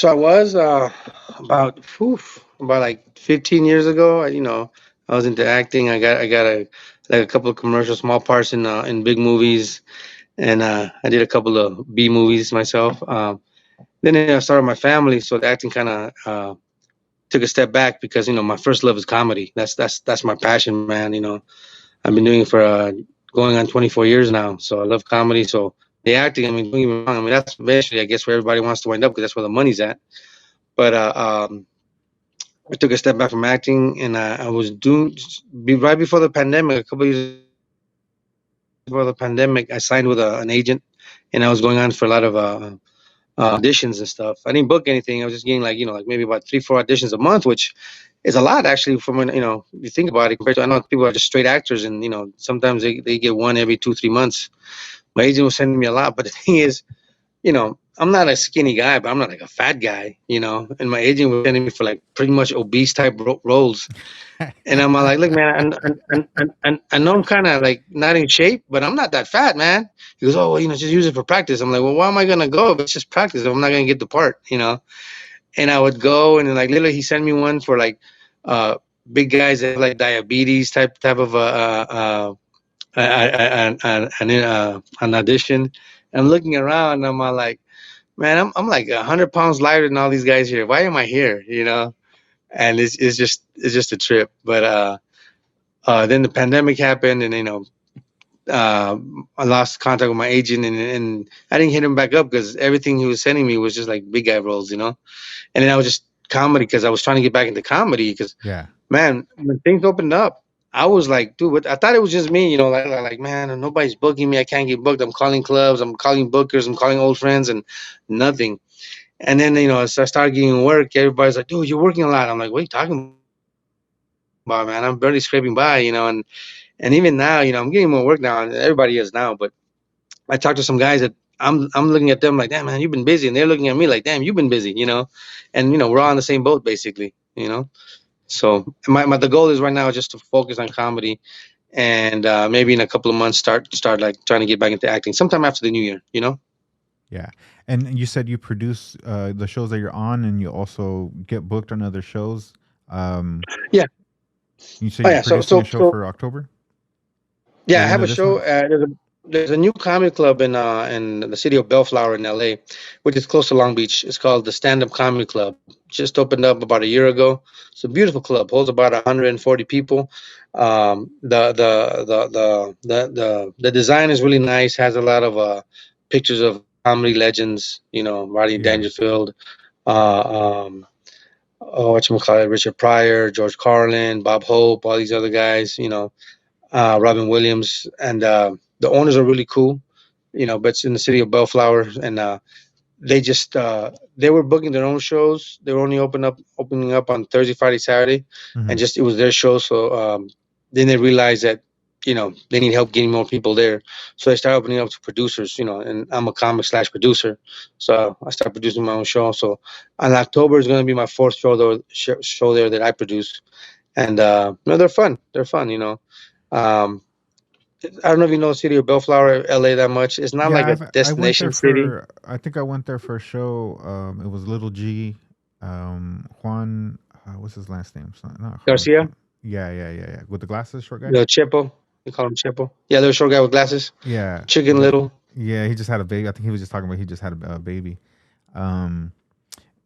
So I was about like 15 years ago. I was into acting. I got a couple of commercial small parts in big movies, and I did a couple of B movies myself. Then I started my family, so the acting kind of took a step back because my first love is comedy. That's my passion, man. I've been doing it for going on 24 years now, so I love comedy. So the acting, I mean, don't get me wrong. I mean, that's eventually, I guess, where everybody wants to wind up because that's where the money's at. But I took a step back from acting, and I was doing right before the pandemic, a couple of years before the pandemic. I signed with an agent, and I was going on for a lot of auditions and stuff. I didn't book anything. I was just getting like maybe about 3-4 auditions a month, which is a lot actually. From when you think about it, compared to I know people are just straight actors, and sometimes they get one every 2-3 months. My agent was sending me a lot, but the thing is, I'm not a skinny guy, but I'm not like a fat guy, And my agent was sending me for like pretty much obese type roles, and I'm like, look, man, I know I'm kind of like not in shape, but I'm not that fat, man. He goes, oh, well, just use it for practice. I'm like, well, why am I gonna go if it's just practice? If I'm not gonna get the part. And I would go, and then, like, literally, he sent me one for like uh, big guys that have like diabetes type of an audition. I'm looking around, and I'm all like, man, I'm like 100 pounds lighter than all these guys here. Why am I here? And it's just a trip. But then the pandemic happened, and uh, I lost contact with my agent, and I didn't hit him back up because everything he was sending me was just like big guy roles. And then I was just comedy because I was trying to get back into comedy because, Yeah. man, when things opened up, I was like, dude, I thought it was just me, like, man, nobody's booking me. I can't get booked. I'm calling clubs, I'm calling bookers, I'm calling old friends, and nothing. And then, as I started getting work, everybody's like, dude, you're working a lot. I'm like, what are you talking about, man? I'm barely scraping by. And even now, I'm getting more work now, and everybody is now. But I talked to some guys that I'm looking at them like, damn, man, you've been busy. And they're looking at me like, damn, you've been busy. And, we're all on the same boat, basically. So the goal is right now just to focus on comedy, and maybe in a couple of months start like trying to get back into acting sometime after the new year. Yeah. And you said you produce the shows that you're on, and you also get booked on other shows. Um, Yeah. you said Oh you're yeah. So producing a so show so for October, yeah, I the end have of a this show. month. There's a new comedy club in the city of Bellflower in LA, which is close to Long Beach. It's called the Stand Up Comedy Club. Just opened up about a year ago. It's a beautiful club. Holds about 140 people. The design is really nice. Has a lot of pictures of comedy legends. Rodney Yeah. Dangerfield. Um, oh, whatchamacallit, Richard Pryor, George Carlin, Bob Hope, all these other guys. Robin Williams, and the owners are really cool. But it's in the city of Bellflower, and they were booking their own shows. They were only opening up on Thursday, Friday, Saturday, and Hmm. just it was their show. So then they realized that they need help getting more people there. So I started opening up to producers. And I'm a comic/producer, so I started producing my own show. So on October is going to be my fourth show there that I produce, and they're fun. They're fun. Um, I don't know if you know the city of Bellflower, LA, that much. It's not Yeah, like a I went there destination city. for. I think I went there for a show. It was Little G, Juan. What's his last name? It's not Juan. Garcia, Yeah, yeah, yeah, yeah. With the glasses, short guy. the Chepo, you call him Chepo. Yeah, the short guy with glasses. Yeah, Chicken Little. yeah. He just had a baby. I think he was just talking about he just had a baby. Um,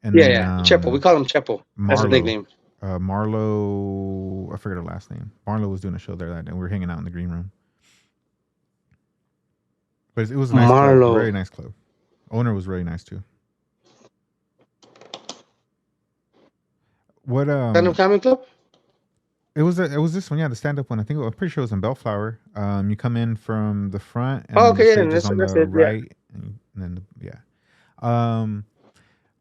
and Yeah, then yeah, Chepo. We call him Chepo. That's his Marlo, nickname. Marlo. I forget her last name. Marlo was doing a show there that day. We were hanging out in the green room, but it was a nice club. Marlo. Very nice club. Owner was really nice too. What Stand Up Comedy Club? it was this one, yeah, the stand up one. I'm pretty sure it was in Bellflower. You come in from the front, and Oh, then the okay, yeah, stage is that's on that's the it. Yeah. right, and then yeah. Um,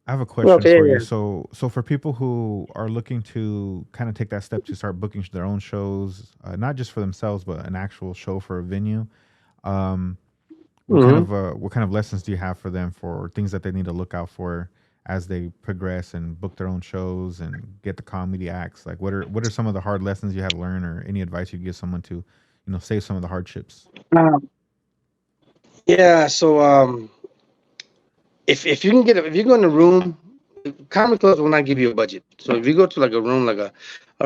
I have a Well, question okay, for yeah, you. yeah. So for people who are looking to kind of take that step to start booking their own shows, not just for themselves, but an actual show for a venue, um, Hmm. what kind of lessons do you have for them for things that they need to look out for as they progress and book their own shows and get the comedy acts? Like what are some of the hard lessons you had to learn, or any advice you give someone to, save some of the hardships? Um, yeah. So if you can if you go in a room comic clubs will not give you a budget. So if you go to like a room, like a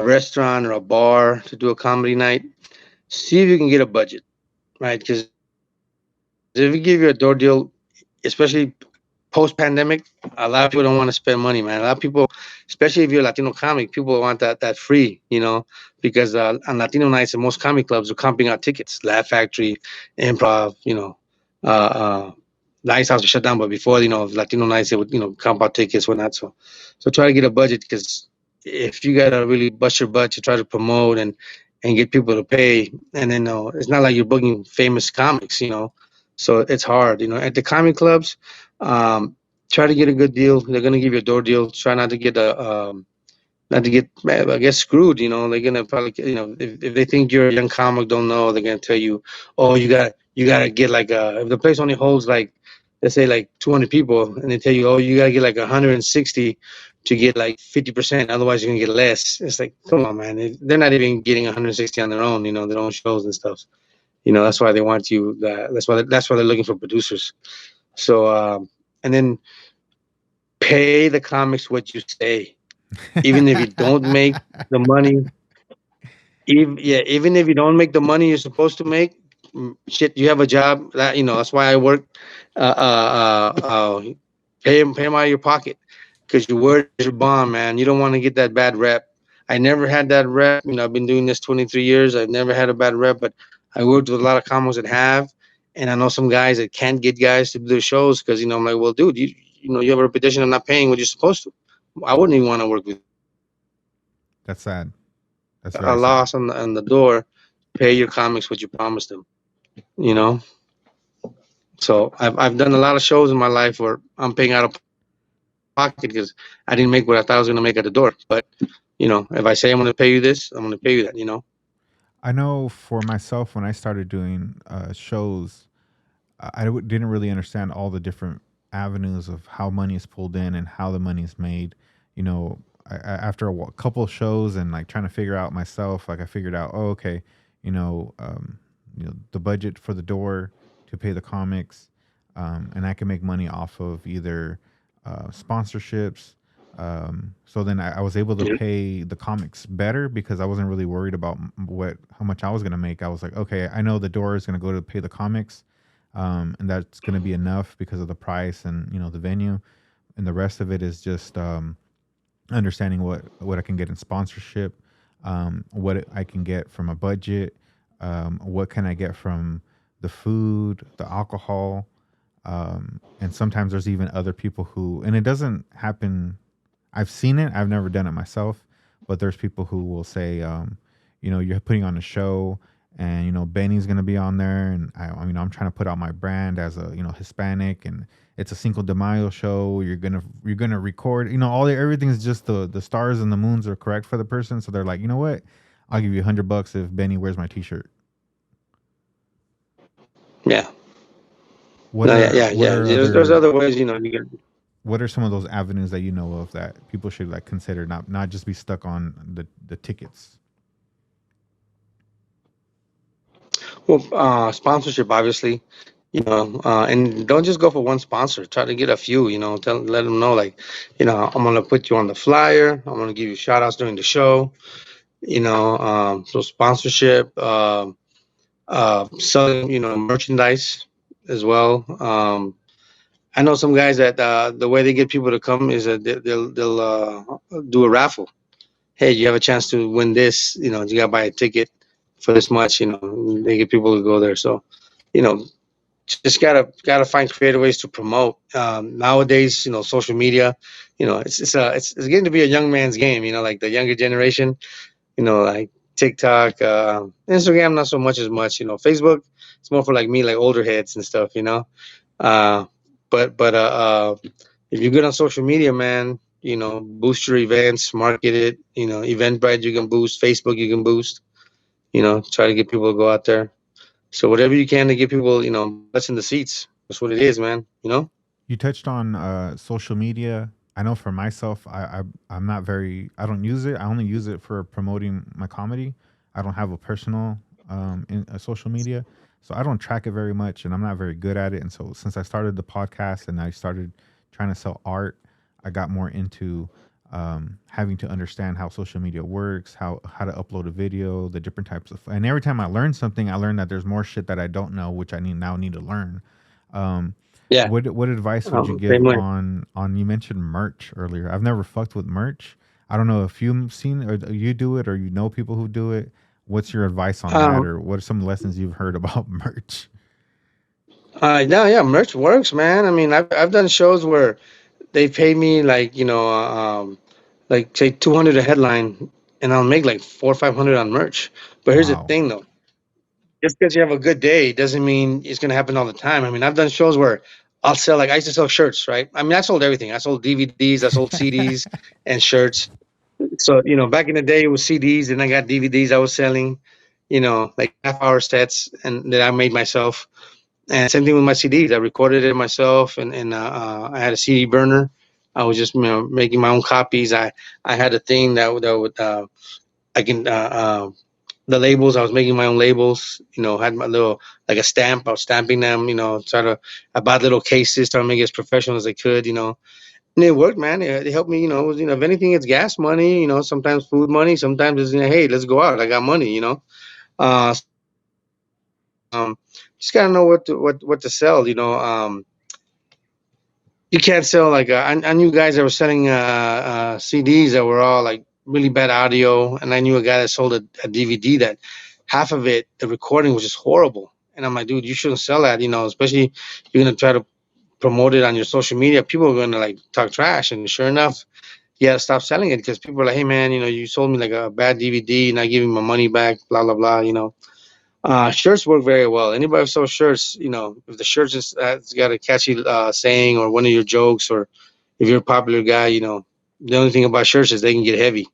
restaurant or a bar to do a comedy night, see if you can get a budget, right? Because if you give you a door deal, especially post pandemic, a lot of people don't want to spend money, man. A lot of people, especially if you're a Latino comic, people want that free, because on Latino nights and most comic clubs are comping out tickets. Laugh Factory, Improv, the Ice House was shut down, but before, Latino nights, they would, comp out tickets, whatnot. So try to get a budget, because if you gotta really bust your butt to try to promote and get people to pay, and then it's not like you're booking famous comics. So it's hard. At the comic clubs, um, try to get a good deal. They're gonna give you a door deal. Try not to get, I guess, screwed. They're gonna probably, if they think you're a young comic, don't know, they're gonna tell you, oh, you gotta get like if the place only holds like, let's say like 200 people, and they tell you, oh, you gotta get like 160 to get like 50%. Otherwise, you're gonna get less. It's like, come on, man. They're not even getting 160 on their own. Their own shows and stuff. That's why they want you. That's why they're looking for producers. So, and then pay the comics what you say, even if you don't make the money. Even if you don't make the money you're supposed to make, shit, you have a job. That's why I work. Pay them out of your pocket, because your word is your bond, man. You don't want to get that bad rep. I never had that rep. I've been doing this 23 years. I've never had a bad rep, but I worked with a lot of comics that have, and I know some guys that can't get guys to do their shows because I'm like, well, dude, you have a reputation of not paying what you're supposed to. I wouldn't even want to work with you. That's sad. That's A very sad. loss on the door. Pay your comics what you promised them. You know. So I've done a lot of shows in my life where I'm paying out of pocket because I didn't make what I thought I was gonna make at the door. But if I say I'm gonna pay you this, I'm gonna pay you that. I know for myself when I started doing shows, didn't really understand all the different avenues of how money is pulled in and how the money is made. You know, after couple of shows and like trying to figure out myself, like I figured out, oh, okay, you know, the budget for the door to pay the comics, and I can make money off of either sponsorships. So then I was able to Yeah. pay the comics better because I wasn't really worried about what how much I was gonna make. I was like, okay, I know the door is gonna go to pay the comics, and that's going to be enough because of the price and the venue, and the rest of it is just understanding what I can get in sponsorship, I can get from a budget, what can I get from the food, the alcohol, and sometimes there's even other people who, and it doesn't happen. I've seen it. I've never done it myself, but there's people who will say, you're putting on a show, and Benny's gonna be on there, and I'm trying to put out my brand as a Hispanic, and it's a Cinco de Mayo show. You're gonna record, everything is just the stars and the moons are correct for the person. So they're like, you know what, I'll give you $100 if Benny wears my T-shirt. Yeah. What No. Yeah. are Yeah. what Yeah. are There's other other ways. You get. what are some of those avenues that you know of that people should like consider, not just be stuck on the tickets? Well, sponsorship, obviously. And don't just go for one sponsor. Try to get a few. Let them know, like, I'm gonna put you on the flyer. I'm gonna give you shout outs during the show. So sponsorship, selling, merchandise as well. I know some guys that the way they get people to come is that they'll do a raffle. Hey, you have a chance to win this. You gotta buy a ticket for this much. They get people to go there. So, you know, just gotta find creative ways to promote. Nowadays, social media, it's getting to be a young man's game. Like the younger generation. Like TikTok, Instagram, not so much as much. Facebook, it's more for like me, like older heads and stuff. Uh, but if you're good on social media, man, boost your events, market it. Eventbrite you can boost, Facebook you can boost. Try to get people to go out there. So whatever you can to get people, butts in the seats. That's what it is, man. You touched on social media. I know for myself, I'm not very. I don't use it. I only use it for promoting my comedy. I don't have a personal social media, so I don't track it very much, and I'm not very good at it. And so since I started the podcast and I started trying to sell art, I got more into having to understand how social media works, how to upload a video, the different types of. And every time I learn something, I learn that there's more shit that I don't know, which I need to learn. Um, Yeah. what advice would you give Same way. on? You mentioned merch earlier. I've never fucked with merch. I don't know if you've seen or you do it or you know people who do it. What's your advice on that, Um, or what are some lessons you've heard about merch? no, yeah, merch works, man. I mean, I've done shows where they pay me like like say 200 a headline, and I'll make like 400 or 500 on merch. But here's the Wow. thing, though. Just because you have a good day doesn't mean it's gonna happen all the time. I mean, I've done shows where I'll sell like I used to sell shirts, right? I mean, I sold everything. I sold DVDs, I sold CDs, and shirts. So back in the day, it was CDs, and I got DVDs. I was selling, like half-hour sets, and that I made myself. And same thing with my CDs. I recorded it myself, and I had a CD burner. I was just making my own copies. I had a thing that would I can the labels. I was making my own labels. Had my little like a stamp. I was stamping them. I bought little cases, trying to make it as professional as I could. And it worked, man. It helped me. If anything, it's gas money. Sometimes food money. Sometimes it's hey, let's go out. I got money. Just gotta know what to sell. You can't sell like I knew guys that were selling CDs that were all like really bad audio, and I knew a guy that sold a DVD that half of it the recording was just horrible. And I'm like, dude, you shouldn't sell that. Especially you're gonna try to promote it on your social media. People are gonna like talk trash, and sure enough, you gotta stop selling it because people are like, hey man, you sold me like a bad DVD, not giving my money back, blah blah blah. Shirts work very well. Anybody who sells shirts, if the shirt just has got a catchy saying or one of your jokes, or if you're a popular guy, the only thing about shirts is they can get heavy.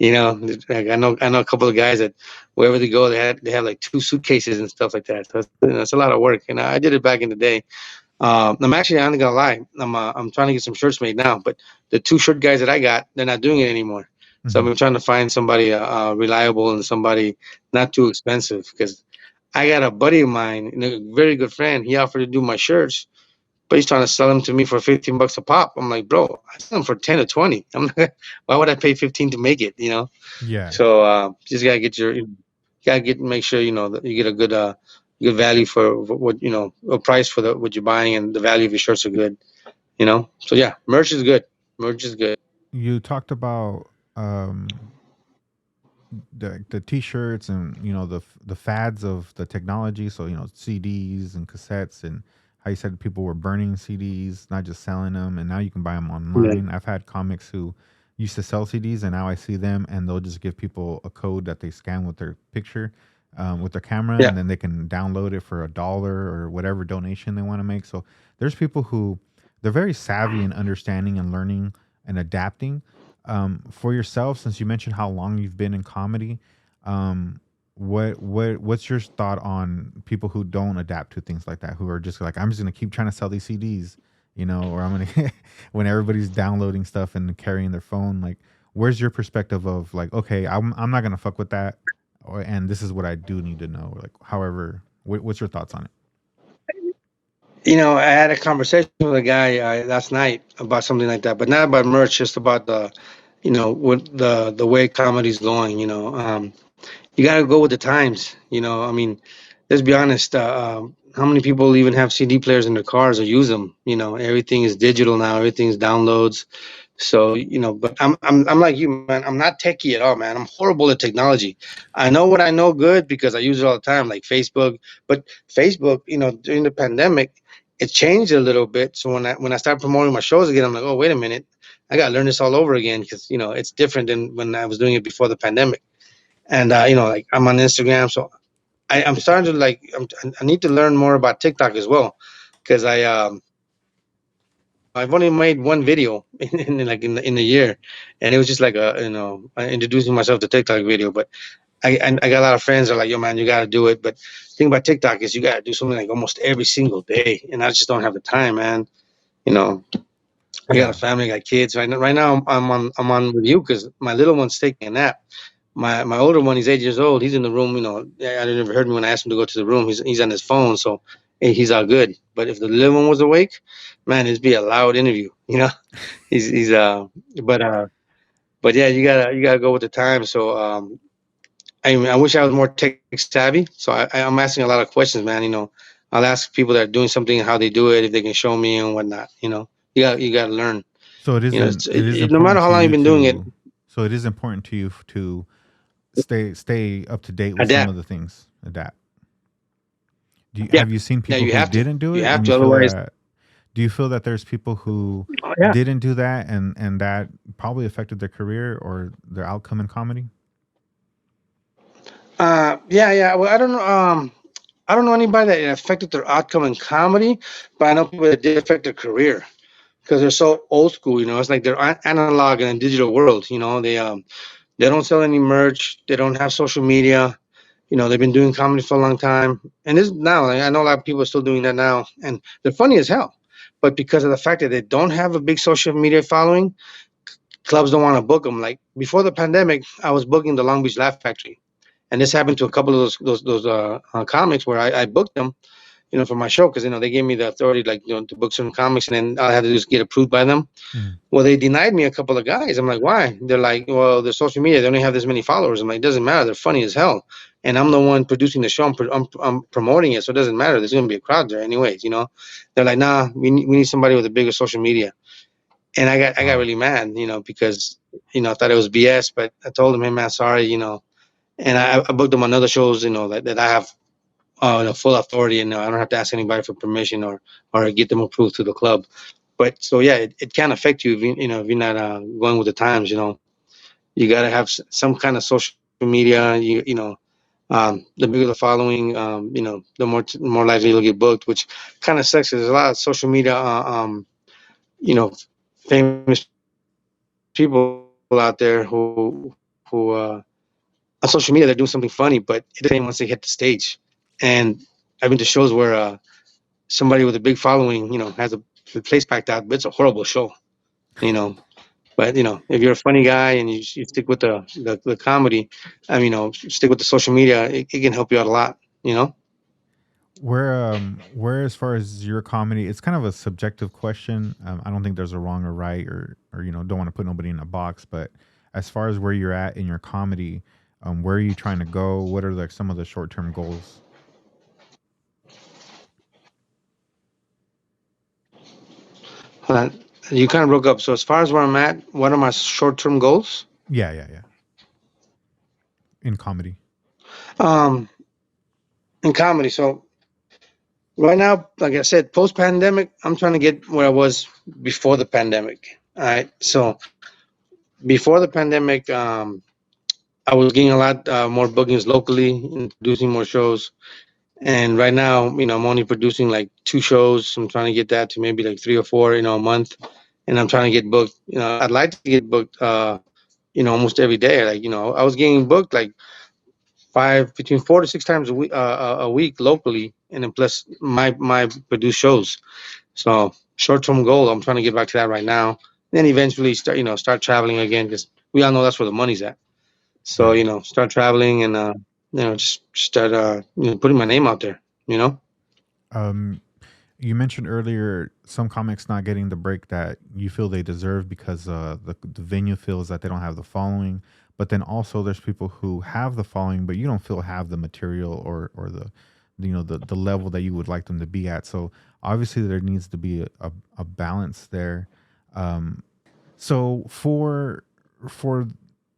Like I know a couple of guys that wherever they go, they have like 2 suitcases and stuff like that. So it's a lot of work. And I did it back in the day. I'm not gonna lie. I'm trying to get some shirts made now, but the 2 shirt guys that I got, they're not doing it anymore. So I've Hmm. been trying to find somebody reliable and somebody not too expensive because I got a buddy of mine, a very good friend. He offered to do my shirts, but he's trying to sell them to me for $15 a pop. I'm like, bro, I sell them for 10 or 20. I'm not, why would I pay 15 to make it? Yeah. So just gotta get gotta make sure that you get a good value for what a price for the what you're buying, and the value of your shirts are good. So yeah, merch is good. Merch is good. You talked about the t-shirts and the fads of the technology, so CDs and cassettes, and how you said people were burning CDs, not just selling them, and now you can buy them Yeah, online. I've had comics who used to sell CDs, and now I see them and they'll just give people a code that they scan with their picture, with their camera, yeah, and then they can download it for $1 or whatever donation they want to make. So there's people who they're very savvy in understanding and learning and adapting. For yourself, since you mentioned how long you've been in comedy, um, what's your thought on people who don't adapt to things like that, who are just like, I'm just gonna keep trying to sell these CDs, or I'm gonna when everybody's downloading stuff and carrying their phone, like, where's your perspective of like, okay, I'm not gonna fuck with that, and this is what I do need to know, like, however, what's your thoughts on it? I had a conversation with a guy last night about something like that, but not about merch, just about what the way comedy's going. You got to go with the times. I mean, let's be honest. How many people even have CD players in their cars or use them? Everything is digital now. Everything's downloads. So but I'm like you, man. I'm not techie at all, man. I'm horrible at technology. I know what I know good because I use it all the time, like Facebook. But Facebook, during the pandemic, it changed a little bit. So when I started promoting my shows again, I'm like, oh wait a minute, I got to learn this all over again because it's different than when I was doing it before the pandemic. And like I'm on Instagram, so I'm starting to like I need to learn more about TikTok as well because I've only made one video in the year, and it was just like introducing myself to TikTok video. But I got a lot of friends that are like, yo man, you got to do it. But the thing about TikTok is you got to do something like almost every single day, and I just don't have the time, man. You know, I got a Yeah. family, I got kids. Right now I'm on with you because my little one's taking a nap. My older one, he's 8 years old. He's in the room. I didn't ever heard me when I asked him to go to the room. He's on his phone. So hey, he's all good. But if the little one was awake, man, it'd be a loud interview. He's but but yeah, you gotta go with the time. So I wish I was more tech savvy. So I'm asking a lot of questions, man. I'll ask people that are doing something how they do it, if they can show me and whatnot. You gotta learn. So it is No matter important how to long you've you been doing it, to so it is important to you to stay up to date with some adapt. of the things. Adapt. Yeah, Have you seen yeah, people you who have to. didn't do You it, have and to. Otherwise, do you feel that there's people who yeah. didn't do that, and that probably affected their career or their outcome in comedy? Yeah, yeah. Well, I don't know anybody that it affected their outcome in comedy, but I know people that did affect their career because they're so old school. It's like they're analog in a digital world. They don't sell any merch. They don't have social media. They've been doing comedy for a long time, and this now like, I know a lot of people are still doing that now, and they're funny as hell. But because of the fact that they don't have a big social media following, clubs don't want to book them. Like before the pandemic, I was booking the Long Beach Laugh Factory, and this happened to a couple of those comics where I booked them, for my show because they gave me the authority like to book certain comics, and then all I had to do is get approved by them. Mhm. Well, they denied me a couple of guys. I'm like, why? They're like, well, the social media, they only have this many followers. I'm like, it doesn't matter. They're funny as hell. And I'm the one producing the show. I'm promoting it. So it doesn't matter. There's going to be a crowd there anyways. They're like, nah, we need somebody with a bigger social media. And I got Wow. really mad, because, I thought it was BS, but I told him, hey, man, sorry. And I booked them on other shows, that I have full authority, and I don't have to ask anybody for permission or get them approved to the club. But so yeah, it can affect you if you're not going with the times. You got to have some kind of social media. The bigger the following, the more likely you'll get booked, which kind of sucks. There's a lot of social media, you know, famous people out there who on social media they're doing something funny, but it doesn't hit the same once they hit the stage. And I've been to shows where somebody with a big following, has the place packed out, but it's a horrible show, you know. But if you're a funny guy and you stick with the comedy, stick with the social media, it can help you out a lot, you know. Where as far as your comedy, it's kind of a subjective question. I don't think there's a wrong or right, or don't want to put nobody in a box. But as far as where you're at in your comedy, where are you trying to go? What are like some of the short term goals? Hold on. You kind of broke up. So as far as where I'm at, what are my short-term goals? Yeah, yeah, yeah. In comedy. Um, in comedy. So right now, like I said, post-pandemic, I'm trying to get where I was before the pandemic. All right. So before the pandemic, I was getting a lot more bookings locally and producing more shows. And right now, I'm only producing like 2 shows. I'm trying to get that to maybe like 3 or 4, a month. And I'm trying to get booked. I'd like to get booked, almost every day. Like, I was getting booked like between 4 to 6 times a week locally, and then plus my produced shows. So short term goal, I'm trying to get back to that right now. Then eventually start traveling again because we all know that's where the money's at. So Yeah. start traveling and just start putting my name out there. You know. Um, you mentioned earlier some comics not getting the break that you feel they deserve because the venue feels that they don't have the following. But then also there's people who have the following, but you don't feel have the material or the level that you would like them to be at. So obviously there needs to be a balance there. Um, so for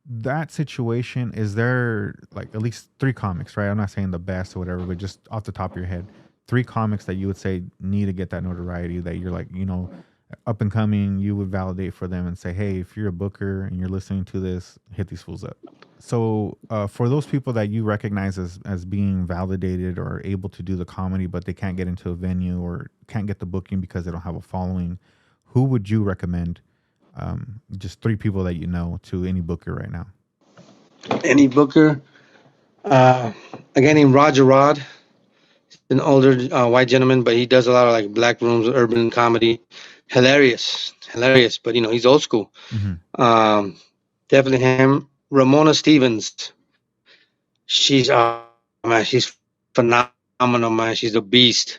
that situation, is there like at least three comics, right? I'm not saying the best or whatever, but just off the top of your head, three comics that you would say need to get that notoriety that you're like, up and coming, you would validate for them and say, hey, if you're a booker and you're listening to this, hit these fools up. So for those people that you recognize as being validated or able to do the comedy, but they can't get into a venue or can't get the booking because they don't have a following, who would you recommend? Just three people that you know to any booker right now. Any booker, uh, a guy named Roger Rod. He's an older white gentleman, but he does a lot of like black rooms, urban comedy. Hilarious, hilarious. But he's old school. Hmm. Um, Definitely him. Ramona Stevens. She's man, she's phenomenal, man. She's a beast.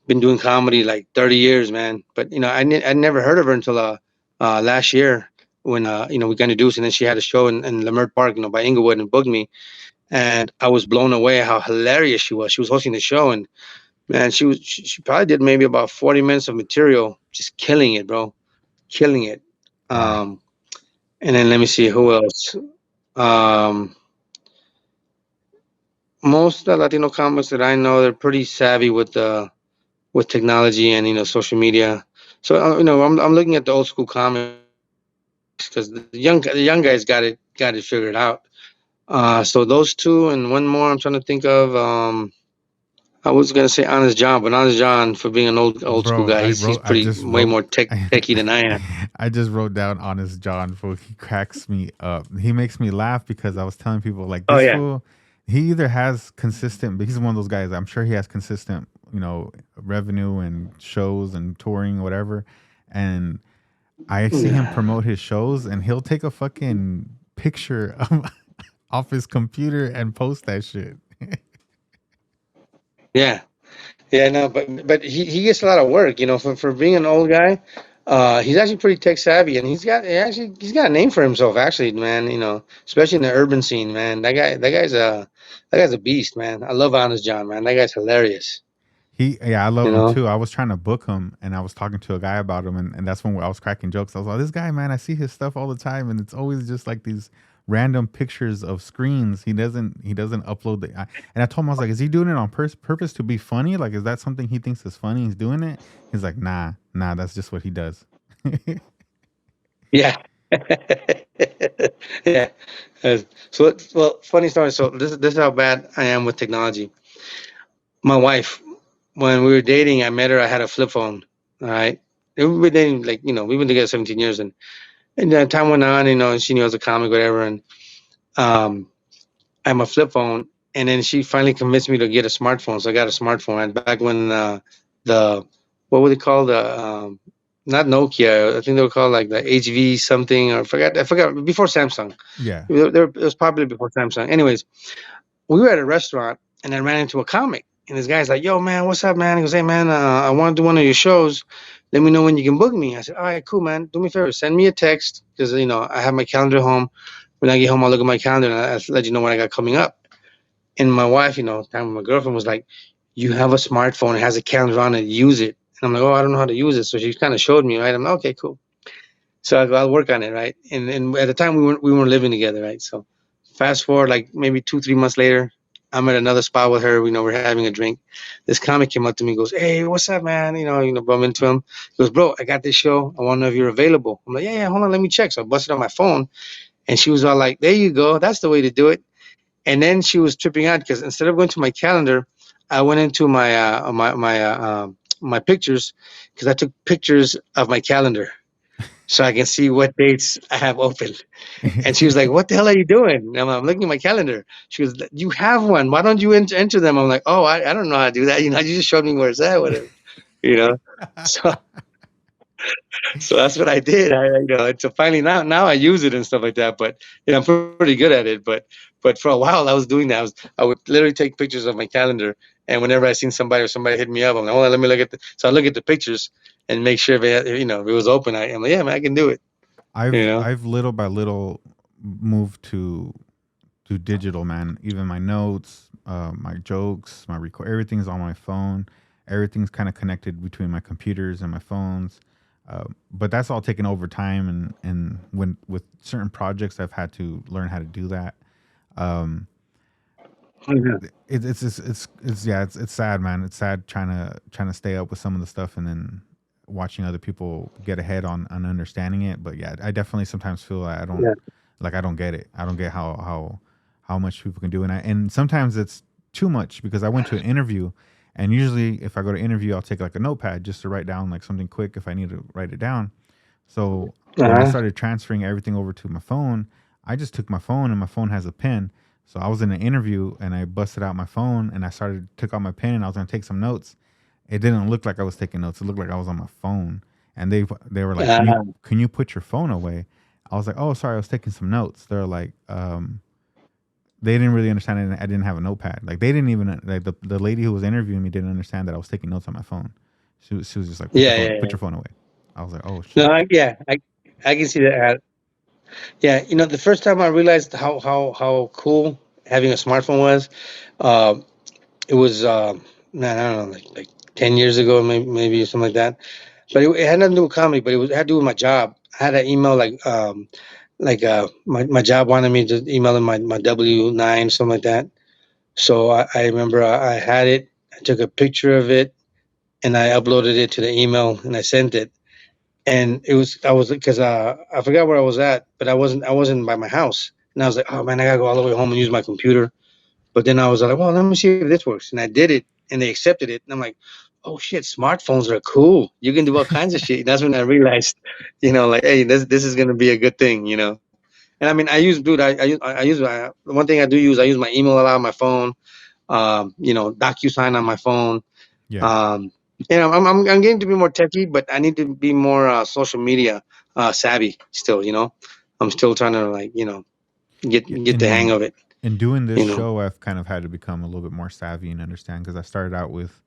been doing comedy like 30 years, man. But I never heard of her until last year when we got introduced, and then she had a show in Leimert Park, by Inglewood, and booked me, and I was blown away how hilarious she was. She was hosting the show, and man, she probably did maybe about 40 minutes of material, just killing it, bro, killing it. Wow. Um, and then let me see who else. Um, most of the Latino comics that I know, they're pretty savvy with technology and social media. So I'm looking at the old school comics because the young guys got it figured out. So those two and one more I'm trying to think of. I was gonna say Honest John, but Honest John, for being an old school guy, Bro, he's I he's wrote. pretty I just way more wrote. techie than I am. I just wrote down Honest John. Fool, he cracks me up. He makes me laugh because I was telling people like Oh this yeah, fool. He either has consistent, but he's one of those guys. I'm sure he has consistent, revenue and shows and touring, whatever. And I see him yeah, promote his shows, and he'll take a fucking picture of, off his computer and post that shit. yeah. Yeah, no, but he gets a lot of work, for being an old guy. He's actually pretty tech savvy, and he's got a name for himself, actually, man. Especially in the urban scene, man. That guy's a beast, man. I love Honest John, man. That guy's hilarious. Yeah, I love You him know. too. I was trying to book him, and I was talking to a guy about him, and that's when I was cracking jokes. I was like, "This guy, man, I see his stuff all the time, and it's always just like these random pictures of screens. He doesn't upload and I told him, I was like, "Is he doing it on purpose to be funny? Like, is that something he thinks is funny? He's doing it?" He's like, "Nah, that's just what he does." Yeah. Yeah. Well, funny story. So this is how bad I am with technology. My wife, when we were dating, I met her. I had a flip phone. All right. We've been dating like we've been together 17 years, and time went on. She knew I was a comic, whatever, and um, I had my flip phone, and then she finally convinced me to get a smartphone. So I got a smartphone. And back when the what were they called? Not Nokia. I think they were called like the HV something, or I forgot before Samsung. Yeah. It was probably before Samsung. Anyways, we were at a restaurant, and I ran into a comic. And this guy's like, "Yo, man, what's up, man?" He goes, "Hey, man, I want to do one of your shows. Let me know when you can book me." I said, "All right, cool, man. Do me a favor, send me a text because I have my calendar home. When I get home, I'll look at my calendar and I'll let you know what I got coming up." And my wife, time with my girlfriend, was like, "You have a smartphone, it has a calendar on it, use it." And I'm like, "Oh, I don't know how to use it." So she kind of showed me, right? I'm like, "Okay, cool." So I go, "I'll work on it," right? And at the time we weren't living together, right? So fast forward like maybe 2 3 months later, I'm at another spot with her. We're having a drink. This comic came up to me, and goes, "Hey, what's up, man?" Bump into him. He goes, "Bro, I got this show. I want to know if you're available." I'm like, "Yeah, hold on, let me check." So I busted on my phone, and she was all like, "There you go. That's the way to do it." And then she was tripping out because instead of going to my calendar, I went into my pictures because I took pictures of my calendar so I can see what dates I have open. And she was like, "What the hell are you doing?" And I'm looking at my calendar. She goes, "You have one. Why don't you enter them?" I'm like, "Oh, I don't know how to do that. You just showed me where it's at, whatever." You know. So so that's what I did. So finally now I use it and stuff like that. But I'm pretty good at it. But for a while I was doing that. I would literally take pictures of my calendar, and whenever I seen somebody or somebody hit me up, I'm like, "Hold on, let me look at the." So I look at the pictures and make sure if it was open. I'm like, "Yeah, man, I can do it." You know. I've little by little moved to digital, man. Even my notes, my jokes, my record, everything's on my phone. Everything's kind of connected between my computers and my phones. But that's all taken over time, and when with certain projects, I've had to learn how to do that. Um, Oh, yeah. it's yeah, it's sad, man. It's sad trying to stay up with some of the stuff, and then watching other people get ahead on understanding it. But yeah, I definitely sometimes feel like I don't get it. I don't get how much people can do, and sometimes it's too much because I went to an interview, and usually if I go to interview, I'll take like a notepad just to write down like something quick if I need to write it down. So when I Uh-huh. started transferring everything over to my phone, I just took my phone, and my phone has a pen. So I was in an interview, and I busted out my phone, and I took out my pen, and I was gonna take some notes. It didn't look like I was taking notes. It looked like I was on my phone. And they were like, Uh-huh. can you put your phone away? I was like, "Oh, sorry, I was taking some notes." They're like, they didn't really understand it. I didn't have a notepad. Like they didn't even like the lady who was interviewing me didn't understand that I was taking notes on my phone. She was just like, Yeah, yeah, put yeah. your phone away. I was like, oh No, shit. yeah, I can see that. Yeah, the first time I realized how cool having a smartphone was, uh, it was man, I don't know, like 10 years ago, maybe something like that. But it had nothing to do with comedy, but it had to do with my job. I had an email my job wanted me to email them my W-9, something like that. So I remember I had it. I took a picture of it and I uploaded it to the email and I sent it. And I was because I forgot where I was at, but I wasn't by my house. And I was like, oh man, I gotta go all the way home and use my computer. But then I was like, well, let me see if this works, and I did it, and they accepted it. And I'm like, oh shit, smartphones are cool. You can do all kinds of shit. That's when I realized, like, hey, this is gonna be a good thing. And I mean, the one thing I do use, I use my email a lot on my phone. DocuSign on my phone. Yeah. Um, I'm getting to be more techy, but I need to be more social media savvy still. I'm still trying to like Yeah, get the hang of it. in doing this You know. show, I've kind of had to become a little bit more savvy and understand because I started out with,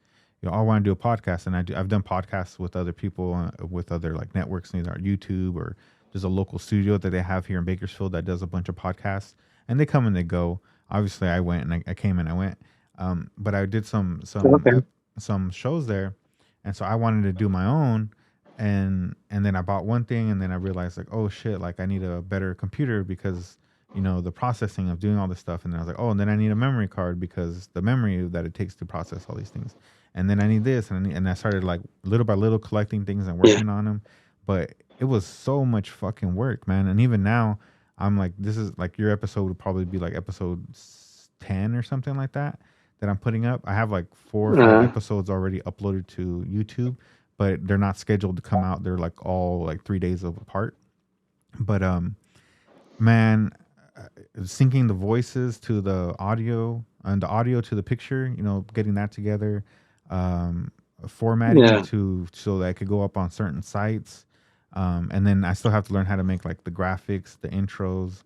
I want to do a podcast, and I've done podcasts with other people, with other like networks, either on YouTube or there's a local studio that they have here in Bakersfield that does a bunch of podcasts, and they come and they go. Obviously, I went and I came and I went, but I did Okay. some shows there, and so I wanted to do my own, and then I bought one thing, and then I realized like, oh shit, like I need a better computer because the processing of doing all this stuff. And then I was like, oh, and then I need a memory card because the memory that it takes to process all these things. And then I need this, and I started like little by little collecting things and Yeah. working on them. But it was so much fucking work, man. And even now, I'm like, this is like your episode would probably be like episode 10 or something like that I'm putting up. I have like 4 or 5 Uh, episodes already uploaded to YouTube, but they're not scheduled to come out. They're like all like 3 days apart. But man, syncing the voices to the audio and the audio to the picture, getting that together, um, formatting it yeah. to so that it could go up on certain sites. And then I still have to learn how to make like the graphics, the intros,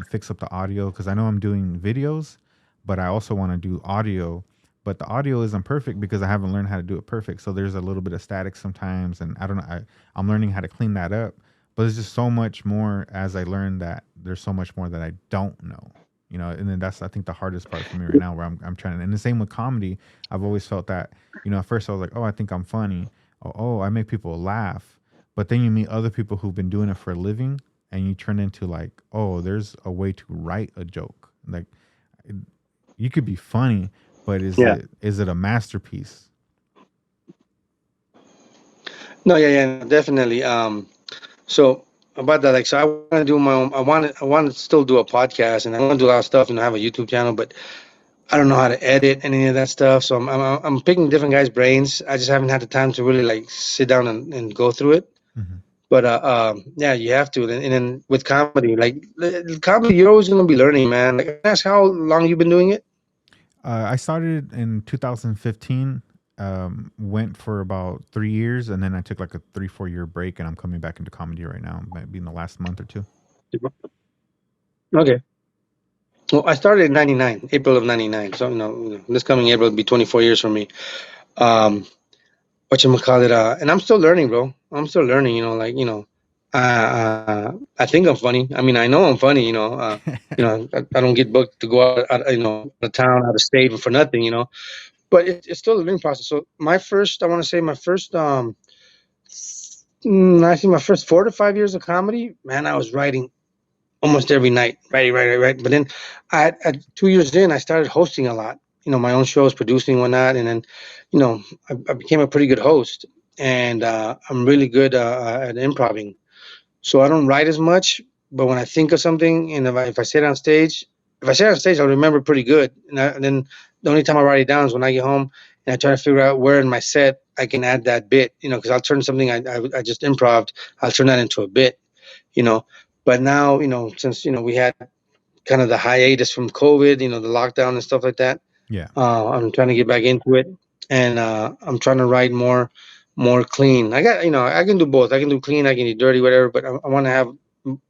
fix up the audio because I know I'm doing videos, but I also want to do audio. But the audio isn't perfect because I haven't learned how to do it perfect. So there's a little bit of static sometimes, and I don't know. I'm learning how to clean that up. But there's just so much more as I learned that there's so much more that I don't know. And then that's I think the hardest part for me right now where I'm trying to, and the same with comedy. I've always felt that, at first I was like, oh, I think I'm funny. Oh, I make people laugh. But then you meet other people who've been doing it for a living and you turn into like, oh, there's a way to write a joke. Like you could be funny, but Yeah. is it a masterpiece? No, yeah, no, definitely. So about that, like, so I want to do my own. I want to still do a podcast, and I want to do a lot of stuff, and I have a YouTube channel, but I don't know how to edit any of that stuff. So I'm picking different guys' brains. I just haven't had the time to really like sit down and go through it. Hmm. But yeah, you have to. And then with comedy, like comedy, you're always gonna be learning, man. Like, can I ask how long you've been doing it? I started in 2015. Went for about 3 years, and then I took like a 3 4 year break, and I'm coming back into comedy right now. Might be in the last month or two. Okay. Well, I started in '99, April of '99. So this coming April will be 24 years for me. Um, whatchamacallit, and I'm still learning, bro. I'm still learning, like, I think I'm funny. I mean, I know I'm funny, I don't get booked to go out of town, out of state for nothing. But it's still a learning process. So I want to say my first, I think my first 4 to 5 years of comedy, man, I was writing almost every night, right. But then at 2 years in, I started hosting a lot. My own shows, producing, whatnot, and then, I became a pretty good host, and I'm really good at improving. So I don't write as much, but when I think of something, and if I say it on stage, I'll remember pretty good. And then the only time I write it down is when I get home and I try to figure out where in my set I can add that bit. Because I'll turn something I just improved, I'll turn that into a bit. You know, but now, since we had kind of the hiatus from COVID, the lockdown and stuff like that, Yeah. I'm trying to get back into it, and I'm trying to write more clean. I can do both. I can do clean, I can do dirty, whatever. But I want to have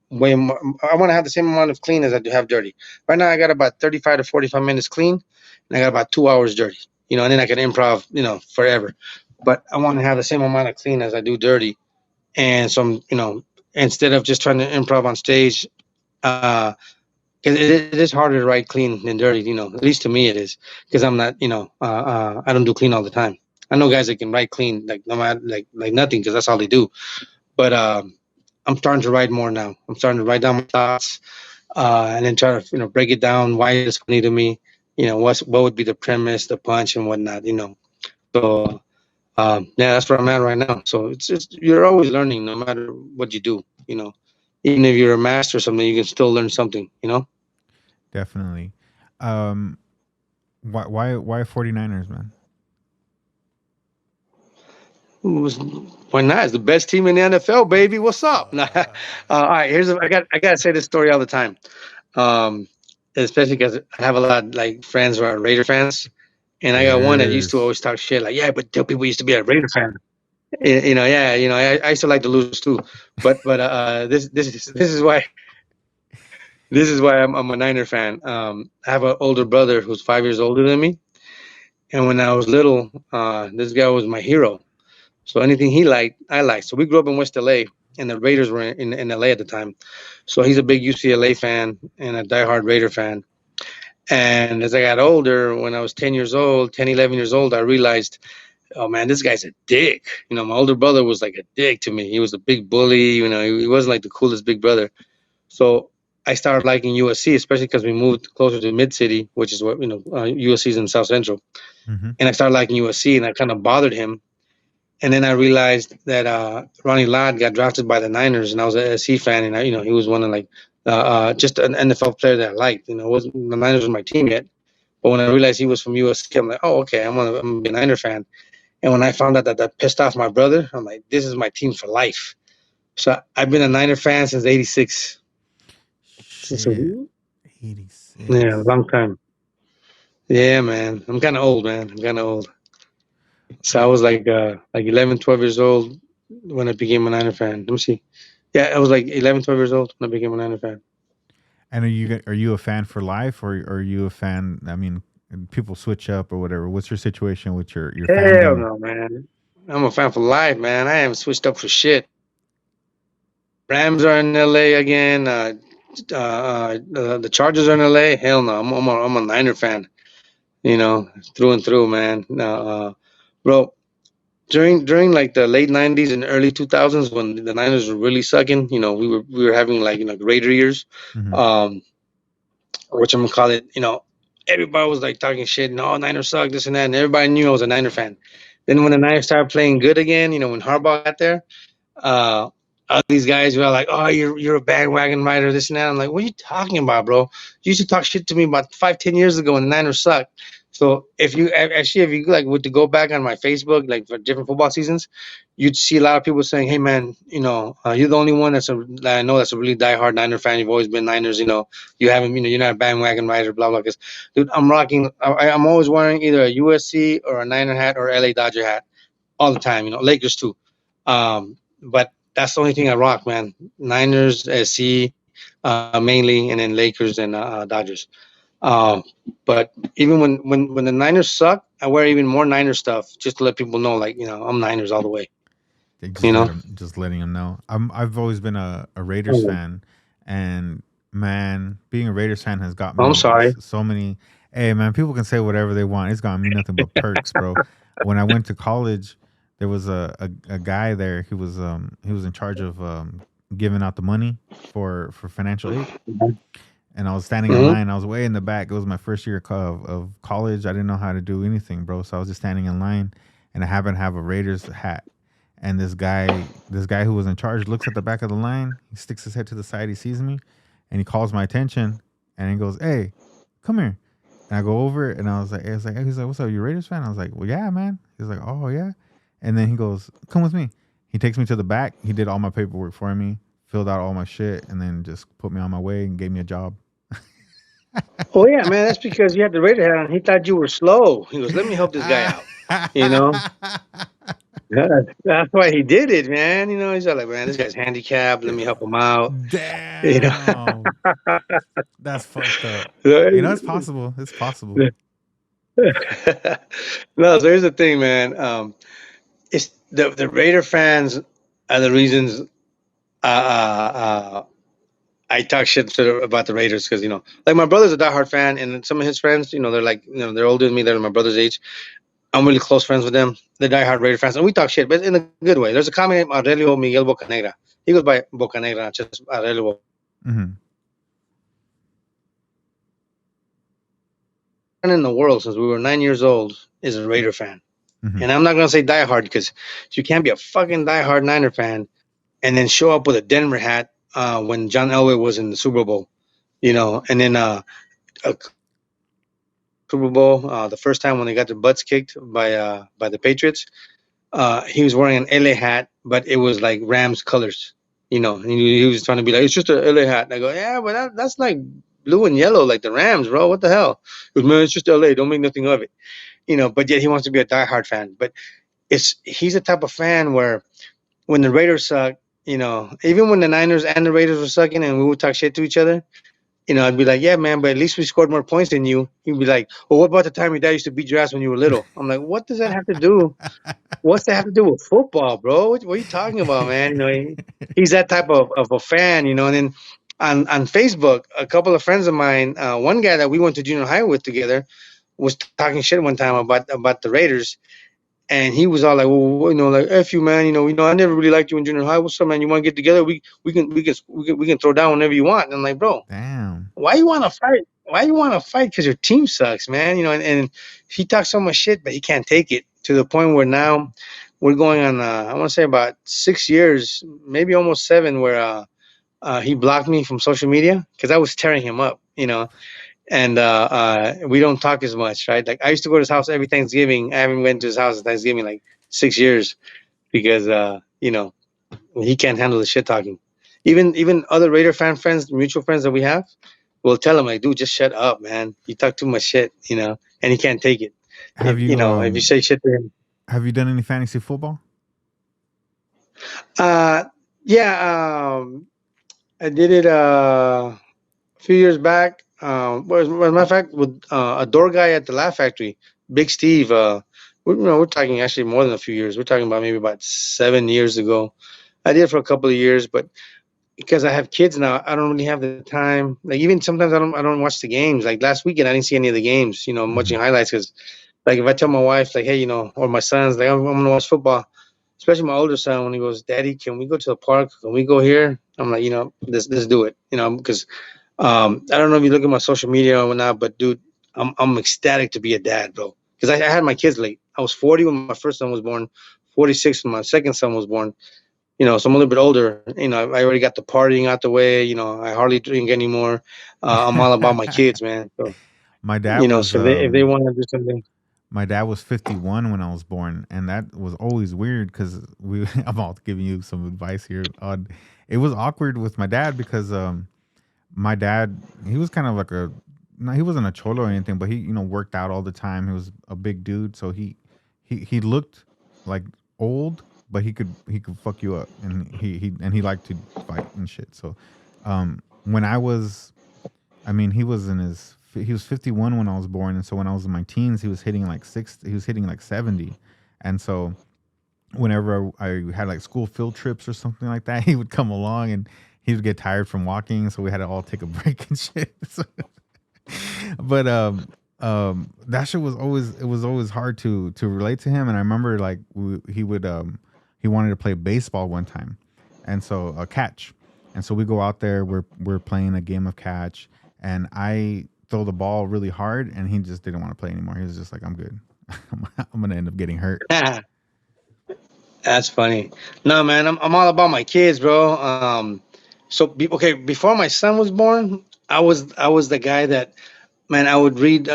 way more. I want to have the same amount of clean as I do have dirty. Right now, I got about 35 to 45 minutes clean, and I got about 2 hours dirty. And then I can improv, forever. But I want to have the same amount of clean as I do dirty, and so instead of just trying to improv on stage, uh, because it is harder to write clean than dirty. At least to me it is, because I'm not, I don't do clean all the time. I know guys that can write clean like no matter like nothing because that's all they do. But I'm starting to write more now. I'm starting to write down my thoughts, and then try to break it down. Why is this funny to me? What would be the premise, the punch, and whatnot. So yeah, that's where I'm at right now. So it's you're always learning, no matter what you do. Even if you're a master or something, you can still learn something. Definitely. Um, why 49ers, man? Was- Why not? It's the best team in the NFL, baby. What's up? Nah, all right, I gotta say this story all the time. Um, Especially because I have a lot of like friends who are Raider fans, and I got one that used to Raiders. always talk shit like, yeah, but tell people used to be a Raider fan. Yeah, I used to like to lose too, but this is why I'm a Niner fan. I have an older brother who's 5 years older than me, and when I was little, this guy was my hero. So anything he liked, I liked. So we grew up in West LA, and the Raiders were in LA at the time. So he's a big UCLA fan and a diehard Raider fan. And as I got older, when I was 10 years old, 10, 11 years old, I realized, oh man, this guy's a dick. My older brother was like a dick to me. He was a big bully. He wasn't like the coolest big brother. So I started liking USC, especially because we moved closer to Mid City, which is what, USC's in South Central. Mm-hmm. And I started liking USC, and I kind of bothered him. And then I realized that Ronnie Lott got drafted by the Niners, and I was a SC fan, and he was one of like just an NFL player that I liked. Wasn't the Niners were my team yet, but when I realized he was from USC, I'm like, oh, okay, I'm gonna be a Niner fan. And when I found out that that pissed off my brother, I'm like, this is my team for life. So I've been a Niner fan since '86. So Shit. yeah, a 86. long time. Yeah, man, I'm kind of old, man. I'm kind of old. So I was like 11, 12 years old when I became a Niner fan. Let me see. Yeah, I was like 11, 12 years old when I became a Niner fan. And are you a fan for life, or are you a fan? I mean, people switch up or whatever. What's your situation with your Hell fandom? no, man. I'm a fan for life, man. I haven't switched up for shit. Rams are in LA again. The Chargers are in LA. Hell no. I'm a Niner fan, through and through, man. Bro, during like the late '90s and early 2000s when the Niners were really sucking, we were having like Raider years. Mm-hmm. Um, which I'm gonna call it. Everybody was like talking shit. No, Niners suck, this and that, and everybody knew I was a Niner fan. Then when the Niners started playing good again, when Harbaugh got there, uh, all these guys were like, "Oh, you're a bandwagon rider, this and that." I'm like, "What are you talking about, bro? You used to talk shit to me about 5, 10 years ago when the Niners sucked." So if you like would to go back on my Facebook like for different football seasons, you'd see a lot of people saying, "Hey, man, you're the only one that I know that's a really diehard Niner fan. You've always been Niners. You haven't, you're not a bandwagon rider, blah blah." Because, dude, I'm rocking. I'm always wearing either a USC or a Niner hat or LA Dodger hat all the time. Lakers too. But that's the only thing I rock, man. Niners, SC, mainly, and then Lakers and Dodgers. Um, but even when the Niners suck, I wear even more Niners stuff just to let people know, like, I'm Niners all the way. They You know. just letting them know. I've always been a Raiders Oh, fan, and man, being a Raiders fan has got I'm me sorry. so many. Hey man, people can say whatever they want. It's got me nothing but perks, bro. When I went to college, there was a guy there. He was in charge of giving out the money for financial aid, and I was standing in Mm-hmm. line. I was way in the back. It was my first year of college. I didn't know how to do anything, bro. So I was just standing in line, and I happened to have a Raiders hat. And this guy who was in charge looks at the back of the line. He sticks his head to the side. He sees me, and he calls my attention, and he goes, "Hey, come here." And I go over, and he's like, "What's up? You a Raiders fan?" I was like, "Well, yeah, man." He's like, "Oh yeah," and then he goes, "Come with me." He takes me to the back. He did all my paperwork for me, filled out all my shit, and then just put me on my way and gave me a job. Oh yeah, man. That's because you had the Raider hat on. He thought you were slow. He goes, "Let me help this guy out." You know. Yeah, that's why he did it, man. He's all like, man, this guy's handicapped. Let me help him out. You know. Damn, that's fucked up. It's possible. It's possible. No, so here's the thing, man. It's the Raider fans are the reasons I talk shit about the Raiders because like my brother's a diehard fan, and some of his friends, they're like, they're older than me. They're my brother's age. I'm really close friends with them. They're diehard Raider fans, and we talk shit, but in a good way. There's a comic named Aurelio Miguel Bocanegra. He goes by Bocanegra, not just Aurelio Bocanegra. Hmm. And in the world since we were 9 years old is a Raider fan. Hmm. And I'm not gonna say diehard because you can't be a fucking diehard Niner fan and then show up with a Denver hat when John Elway was in the Super Bowl, and then a couple years ago when they won the Super Bowl, the first time when they got their butts kicked by the Patriots, he was wearing an LA hat, but it was like Rams colors, and he was trying to be like, it's just an LA hat. And I go, yeah, but that's like blue and yellow, like the Rams, bro. What the hell? He goes, man, it's just LA. Don't make nothing of it, But yet he wants to be a diehard fan. But he's the type of fan where when the Raiders suck, even when the Niners and the Raiders were sucking and we would talk shit to each other, I'd be like, yeah, man, but at least we scored more points than you. He'd be like, well, what about the time your dad used to beat your ass when you were little? I'm like, what does that have to do? What's that have to do with football, bro? What are you talking about, man? He's that type of a fan, And then on Facebook, a couple of friends of mine, one guy that we went to junior high with together, was talking shit one time about the Raiders, and he was all like, "Well, like f you, man. I never really liked you in junior high. What's up, man? You want to get together? We can throw down whenever you want." And I'm like, "Bro, Damn. why you want to fight? Why you want to fight? Because your team sucks, man. And he talks so much shit, but he can't take it to the point where now we're going on. I want to say about 6 years, maybe almost seven, where he blocked me from social media because I was tearing him up, and we don't talk as much, right? Like I used to go to his house every Thanksgiving. I haven't went to his house at Thanksgiving like 6 years because he can't handle the shit talking. Even other Raider fan friends, mutual friends that we have, will tell him like, dude, just shut up, man. You talk too much shit, and he can't take it. Have If you say shit to him, you done any fantasy football? uh, yeah, I did it a few years back. As a matter of fact, with a door guy at the Laugh Factory, Big Steve. We're talking actually more than a few years. We're talking about maybe about 7 years ago. I did it for a couple of years, but because I have kids now, I don't really have the time. Like even sometimes I don't watch the games. Like last weekend, I didn't see any of the games. I'm Hmm. watching highlights because, like, if I tell my wife, like, hey, or my sons, like, I'm gonna watch football, especially my older son, when he goes, Daddy, can we go to the park? Can we go here? I'm like, let's do it. Because I don't know if you look at my social media or whatnot, but dude, I'm ecstatic to be a dad, bro. Because I had my kids late. I was 40 when my first son was born, 46 when my second son was born. So I'm a little bit older. I already got the partying out the way. I hardly drink anymore. I'm all about my kids, man. So My dad was so if they want to do something, 51 when I was born, and that was always weird because we. I'm all giving you some advice here. On it was awkward with my dad because my dad, he was kind of like a, no, he wasn't a cholo or anything, but he worked out all the time. He was a big dude, so he looked like old, but he could fuck you up, and he liked to fight and shit. So when I was, I mean, he was 51 when I was born, and so when I was in my teens, he was hitting like 70, and so whenever I had like school field trips or something like that, he would come along and he would get tired from walking, so we had to all take a break and shit. So, but that shit was always, it was always hard to relate to him. And I remember like he wanted to play baseball one time, and so a catch, and so we go out there, we're playing a game of catch, and I throw the ball really hard, and he just didn't want to play anymore. He was just like, I'm good. I'm gonna end up getting hurt. that's funny. No, man, I'm all about my kids, bro. So okay, before my son was born, I was the guy that, man, I would read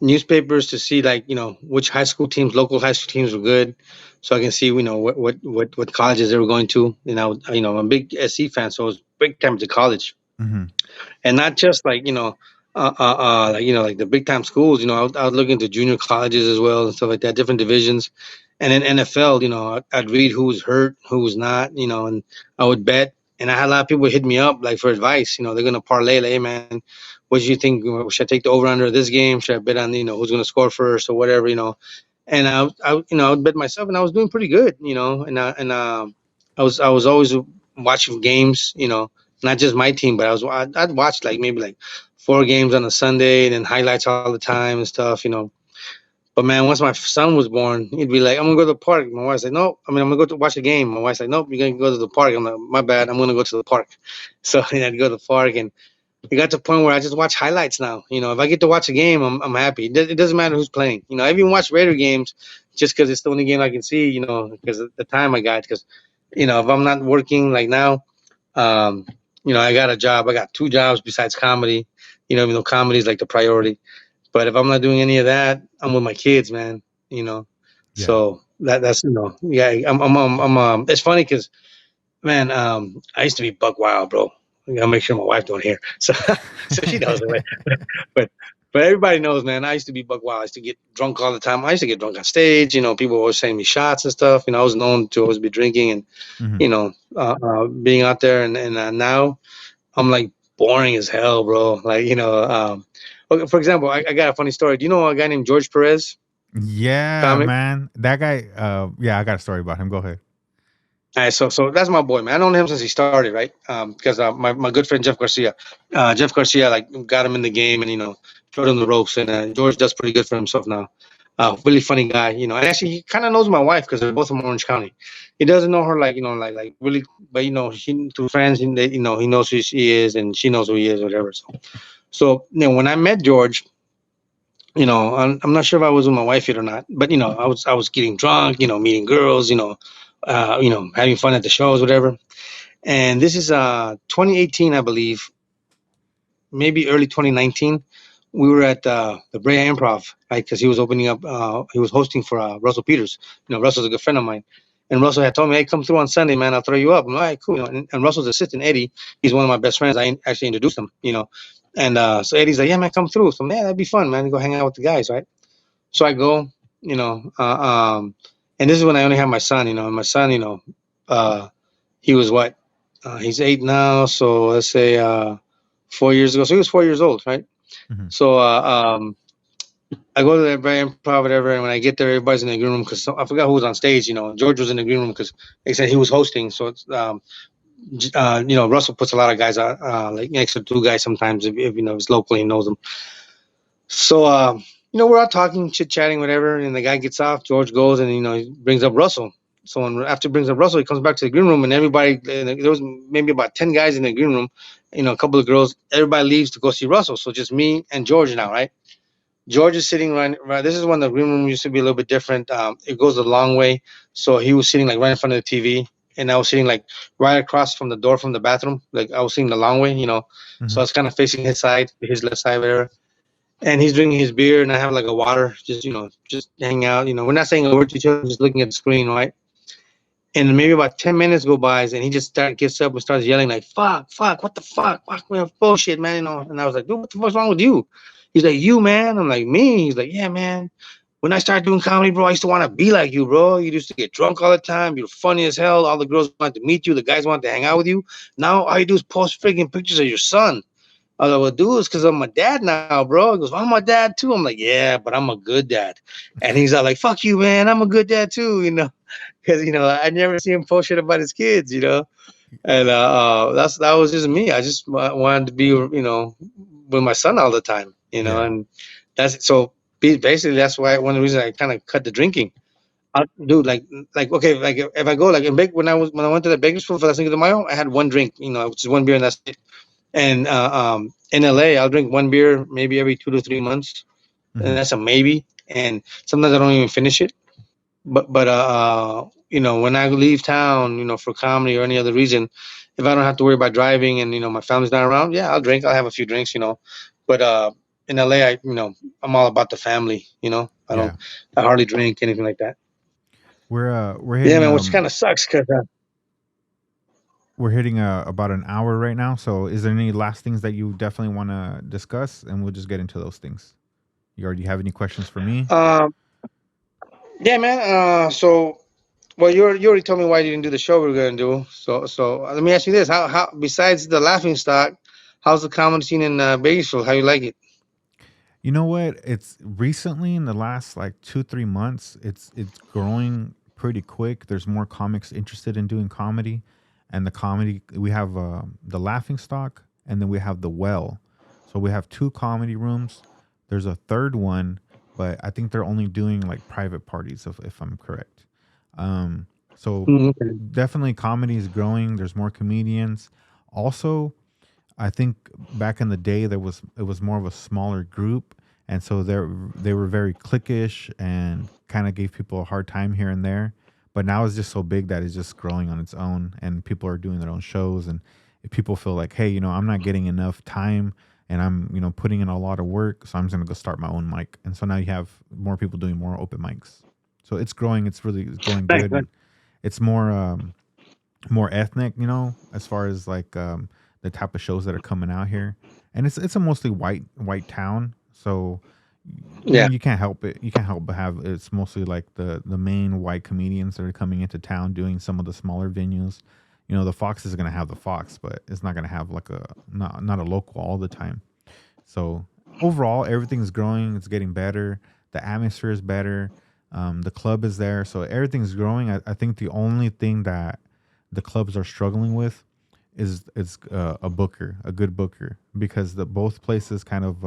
newspapers to see, like, which high school teams, local high school teams were good, so I can see, what colleges they were going to. I'm a big SC fan, so it was big time to college, Hmm. and not just like, like like the big time schools. I would look into junior colleges as well and stuff like that, different divisions, and then NFL. I'd read who was hurt, who was not. And I would bet. And I had a lot of people hit me up like for advice. They're gonna parlay, like, hey man, what do you think? Should I take the over under this game? Should I bet on who's gonna score first or whatever? And I would bet myself, and I was doing pretty good. I was always watching games. Not just my team, but I'd watch like maybe like 4 games on a Sunday and then highlights all the time and stuff. But man, once my son was born, he'd be like, "I'm gonna go to the park." My wife's like, "No, I mean I'm gonna go to watch a game." My wife's like, "Nope, you're gonna go to the park." I'm like, "My bad, I'm gonna go to the park." So I'd go to the park, and it got to the point where I just watch highlights now. If I get to watch a game, I'm happy. It doesn't matter who's playing. I even watch Raider games just because it's the only game I can see. Because of the time I got. Because if I'm not working like now, um, I got a job. I got 2 jobs besides comedy. Even though comedy is like the priority. But if I'm not doing any of that, I'm with my kids, man. You know, Yeah. so that's yeah. It's funny because man, I used to be buck wild, bro. I gotta make sure my wife don't hear. So so she knows it. But but everybody knows, man. I used to be buck wild. I used to get drunk all the time. I used to get drunk on stage. People were always sending me shots and stuff. I was known to always be drinking and Hmm. being out there. And now I'm like boring as hell, bro. Like okay, for example, I got a funny story. Do you know a guy named George Perez, Yeah, comic? man. That guy. Yeah, I got a story about him. Go ahead. All right, so that's my boy, man. I known him since he started, right? Because my good friend Jeff Garcia, like got him in the game and showed him the ropes, and George does pretty good for himself now. Really funny guy, and actually he kind of knows my wife because they're both from Orange County. He doesn't know her like like really, but he through friends, he knows who she is and she knows who he is, whatever. So when I met George, I'm not sure if I was with my wife yet or not, but I was getting drunk, meeting girls, having fun at the shows, whatever. And this is 2018, I believe, maybe early 2019. We were at the Brea Improv, right? Because he was opening up, he was hosting for Russell Peters. Russell's a good friend of mine. And Russell had told me, "Hey, come through on Sunday, man. I'll throw you up." I'm like, "All right, cool." And Russell's assistant, Eddie, he's one of my best friends. I actually introduced him. And so Eddie's like, "Yeah, man, come through." So, man, that'd be fun, man. Go hang out with the guys, right? So I go, you know, and this is when I only have my son, and my son, uh, he was what? He's 8 now, so let's say 4 years ago. So he was 4 years old, right? Hmm. So I go to the very improv, whatever, and when I get there, everybody's in the green room because I forgot who was on stage. George was in the green room because they said he was hosting. So it's Russell puts a lot of guys on, like next to 2 guys sometimes if he's locally and knows them. So, we're all talking, chit chatting, whatever, and the guy gets off. George goes and he brings up Russell. So after he brings up Russell, he comes back to the green room, and everybody there was maybe about 10 guys in the green room, a couple of girls. Everybody leaves to go see Russell. So just me and George now, right? George is sitting right. This is when the green room used to be a little bit different. It goes a long way, so he was sitting like right in front of the TV, and I was sitting like right across from the door from the bathroom. Like I was sitting the long way. So I Hmm. was kind of facing his side, his left side, whatever, and he's drinking his beer, and I have like a water, just hanging out. We're not saying a word to each other, just looking at the screen, right? And maybe about 10 minutes go by, and he just gets up and starts yelling like "fuck, fuck, what the fuck, man, bullshit, man," And I was like, "Dude, what the fuck's wrong with you?" He's like, "You, man." I'm like, "Me?" He's like, "Yeah, man. When I started doing comedy, bro, I used to want to be like you, bro. You used to get drunk all the time. You're funny as hell. All the girls wanted to meet you. The guys wanted to hang out with you. Now all you do is post freaking pictures of your son." I was like, "Well, dude, it's because I'm a dad now, bro." He goes, "Well, I'm a dad too." I'm like, "Yeah, but I'm a good dad." And he's all like, "Fuck you, man. I'm a good dad too." Because I never see him post shit about his kids. And that was just me. I just wanted to be with my son all the time. Yeah. And that's so basically that's why one of the reasons I kind of cut the drinking. Dude, like okay, like if I go like when I went to the Bakersfield for the Cinco de Mayo, I had one drink, which is one beer and that's it. And in LA, I'll drink one beer maybe every 2 to 3 months, and Hmm. that's a maybe. And sometimes I don't even finish it. But when I leave town, for comedy or any other reason, if I don't have to worry about driving and my family's not around, yeah, I'll drink. I'll have a few drinks. But in LA, I'm all about the family. I don't, Yeah. I hardly drink anything like that. We're Yeah, hitting man, which kind of sucks because We're hitting about an hour right now. So, is there any last things that you definitely want to discuss? And we'll just get into those things. You already have any questions for me? Um, yeah, man. So well, you already told me why you didn't do the show we were gonna do. So let me ask you this: how besides the laughing stock, how's the comedy scene in Bakersfield? How you like it? You know what? It's recently in the last like 2 3 months. It's growing pretty quick. There's more comics interested in doing comedy, and the comedy we have the Laughing Stock, and then we have the Well. So we have two comedy rooms. There's a third one, but I think they're only doing like private parties, if I'm correct. So Okay. definitely comedy is growing. There's more comedians. Also, I think back in the day it was more of a smaller group, and so they were very cliquish and kind of gave people a hard time here and there. But now it's just so big that it's just growing on its own, and people are doing their own shows, and if people feel like, hey, I'm not getting enough time, and I'm putting in a lot of work, so I'm just gonna go start my own mic, and so now you have more people doing more open mics. So it's growing. It's going Nice, good, nice. and it's more ethnic, as far as like the type of shows that are coming out here, and it's a mostly white town, so Yeah, you can't help it. You can't help but have it's mostly like the main white comedians that are coming into town doing some of the smaller venues. The Fox is gonna have the Fox, but it's not gonna have like a not a local all the time. So overall, everything's growing. It's getting better. The atmosphere is better. The club is there, so everything's growing. I think the only thing that the clubs are struggling with is a booker, a good booker, because the both places kind of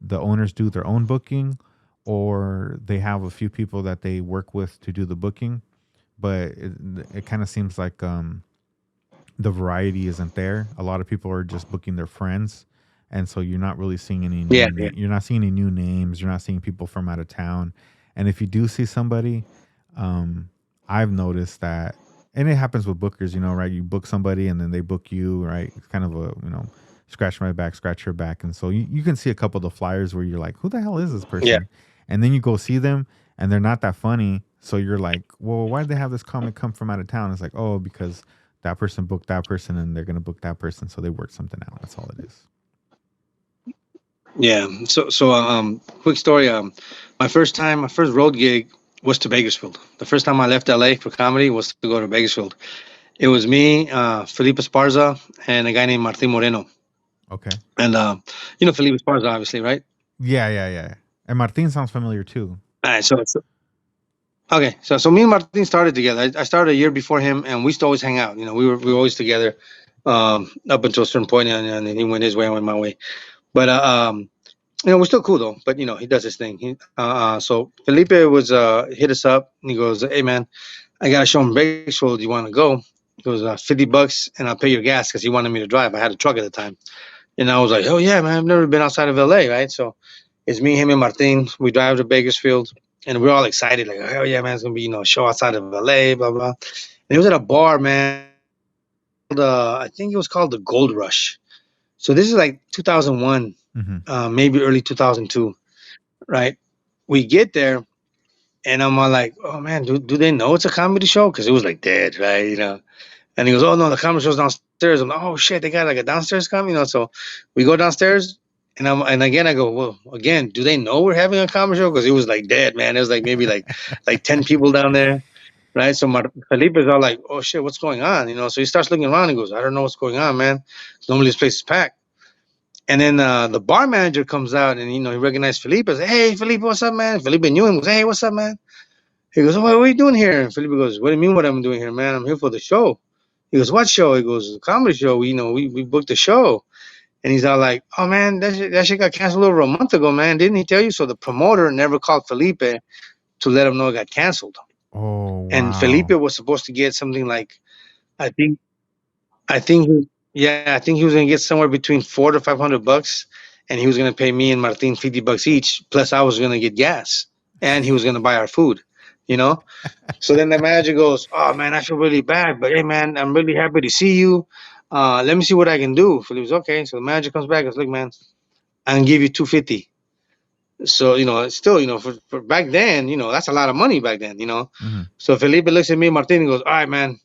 the owners do their own booking, or they have a few people that they work with to do the booking. But it kind of seems like the variety isn't there. A lot of people are just booking their friends, and so you're not really seeing any yeah, new. You're not seeing any new names. You're not seeing people from out of town. And if you do see somebody, um, I've noticed that, and it happens with bookers. Right? You book somebody, and then they book you. Right? It's kind of a scratch my back, scratch your back, and so you can see a couple of the flyers where you're like, who the hell is this yeah, person? And then you go see them, and they're not that funny. So you're like, well, why did they have this comic come from out of town? It's like, oh, because that person booked that person and they're gonna book that person, so they work something out. That's all it is. yeah. Quick story. My first road gig was to Bakersfield. The first time I left LA for comedy was to go to Bakersfield. It was me, Felipe Esparza, and a guy named Martin Moreno. Okay. And you know Felipe Esparza, obviously, right? Yeah, yeah, yeah. And Martin sounds familiar too. All right, okay, so me and Martin started together. I started a year before him, and we used to always hang out. We were always together up until a certain point, and then he went his way, I went my way. But we're still cool though. But he does his thing. So Felipe was hit us up, and he goes, "Hey man, I got a show in Bakersfield. Do you want to go?" He goes, $50, and I'll pay your gas because he wanted me to drive. I had a truck at the time, and I was like, "Oh yeah, man, I've never been outside of LA, right?" So it's me, him, and Martin. We drive to Bakersfield, and we're all excited, like, "Oh yeah, man, it's gonna be a show outside of LA, blah blah." And it was at a bar, man. I think it was called the Gold Rush. So this is like 2001, Hmm. maybe early 2002, right? We get there, and I'm all like, "Oh man, do they know it's a comedy show?" Because it was like dead, right? And he goes, "Oh no, the comedy show's downstairs." I'm like, "Oh shit, they got like a downstairs comedy." So we go downstairs, and again I go, "Well, again, do they know we're having a comedy show?" Because it was like dead, man. It was like maybe like 10 people down there, right? So Felipe is all like, "Oh shit, what's going on?" So he starts looking around. He goes, "I don't know what's going on, man. Normally this place is packed." And then the bar manager comes out, and he recognized Felipe. Says, "Hey, Felipe, what's up, man?" Felipe knew him. Goes, "Hey, what's up, man?" He goes, what are you doing here? And Felipe goes, "What do you mean what I'm doing here, man? I'm here for the show." He goes, "What show?" He goes, "The comedy show. We booked the show." And he's all like, "Oh man, that shit got canceled over a month ago, man. Didn't he tell you?" So the promoter never called Felipe to let him know it got canceled. Oh And Felipe wow. was supposed to get something like, I think yeah, I think he was gonna get somewhere between $400 to $500, and he was gonna pay me and Martin $50 each. Plus, I was gonna get gas, and he was gonna buy our food. You know. So then the manager goes, "Oh man, I feel really bad, but hey man, I'm really happy to see you. Let me see what I can do." Philip's okay. So the manager comes back and goes, "Look, man, I can give you 250." So it's still for back then, that's a lot of money back then. Hmm. So Felipe looks at me, Martin, and goes, "All right, man.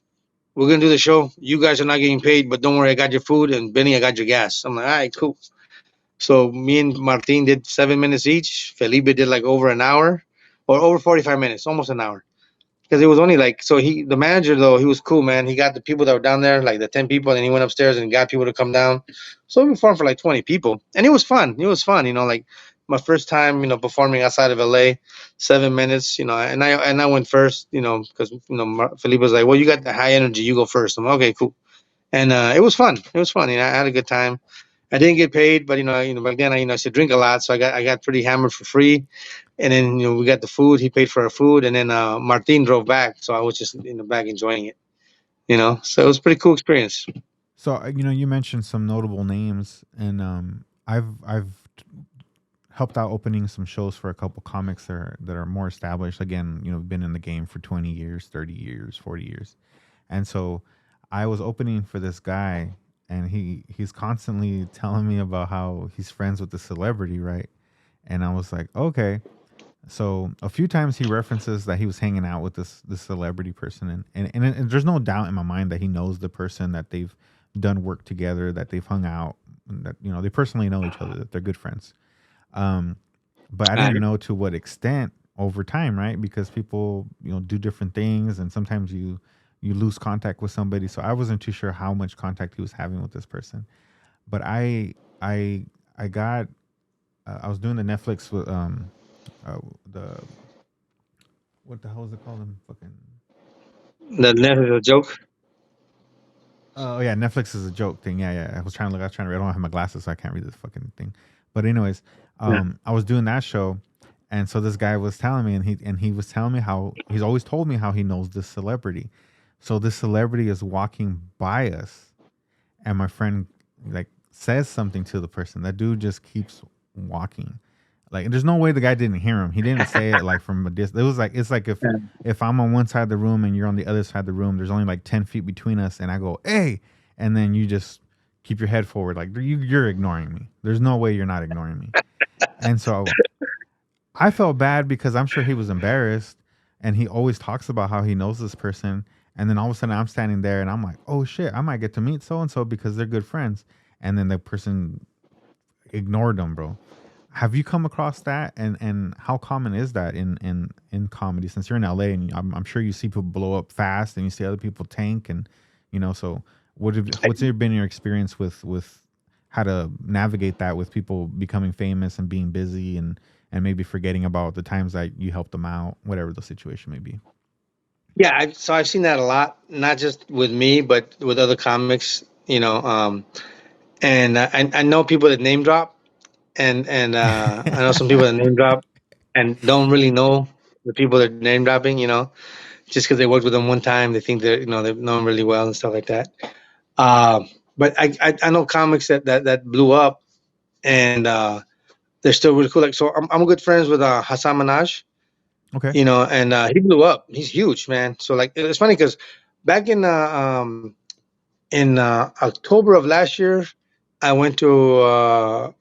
we're gonna do the show. You guys are not getting paid, but don't worry, I got your food, and Benny, I got your gas. I'm like, all right, cool. So me and Martin did 7 minutes each. Felipe did like over an hour, or over 45 minutes, almost an hour. Because it was only like, so he, the manager though, he was cool, man. He got the people that were down there, like the 10 people, and he went upstairs and got people to come down. So we performed for like 20 people, and it was fun. It was fun, like my first time, performing outside of LA. 7 minutes, and I went first, because Felipe was like, well, you got the high energy, you go first. I'm like, okay, cool. And it was fun. It was fun. I had a good time. I didn't get paid, but back then I used to drink a lot, so I got pretty hammered for free. And then we got the food. He paid for our food, and then Martin drove back, so I was just in the back enjoying it. So it was a pretty cool experience. So you mentioned some notable names, and I've helped out opening some shows for a couple comics that are more established. Again, been in the game for 20 years, 30 years, 40 years. And so I was opening for this guy, and he's constantly telling me about how he's friends with the celebrity, right? And I was like, okay. So a few times he references that he was hanging out with this celebrity person, and there's no doubt in my mind that he knows the person, that they've done work together, that they've hung out, and that they personally know each other, that they're good friends. Um, but I All didn't right. know to what extent over time, right? Because people do different things, and sometimes you lose contact with somebody. So I wasn't too sure how much contact he was having with this person. But I I got I was doing the Netflix with the what the hell is it called? I'm fucking. The net is a joke. Oh yeah, Netflix is a joke thing. Yeah, yeah. I was trying to look. I was trying to read. I don't have my glasses, so I can't read this fucking thing. But anyways, Yeah. I was doing that show, and so this guy was telling me, and he was telling me how he's always told me how he knows this celebrity. So this celebrity is walking by us, and my friend like says something to the person. That dude just keeps walking. Like there's no way the guy didn't hear him. He didn't say it like from a distance. It was like it's like Yeah. if I'm on one side of the room and you're on the other side of the room, there's only like 10 feet between us, and I go, hey, and then you just keep your head forward, like you're ignoring me. There's no way you're not ignoring me. And so I felt bad because I'm sure he was embarrassed, and he always talks about how he knows this person. And then all of a sudden I'm standing there and I'm like, oh shit, I might get to meet so and so because they're good friends. And then the person ignored them, bro. Have you come across that? And how common is that in comedy? Since you're in LA, and I'm sure you see people blow up fast and you see other people tank, and so what's been your experience with how to navigate that with people becoming famous and being busy, and maybe forgetting about the times that you helped them out, whatever the situation may be. Yeah, so I've seen that a lot, not just with me, but with other comics. And I know people that name drop, and I know some people that name drop and don't really know the people they're name dropping. Just because they worked with them one time, they think they know them really well and stuff like that. Um, but I know comics that blew up, and they're still really cool. Like, so I'm good friends with Hassan Minaj, Okay. and he blew up. He's huge, man. So like it's funny because back in October of last year, I went to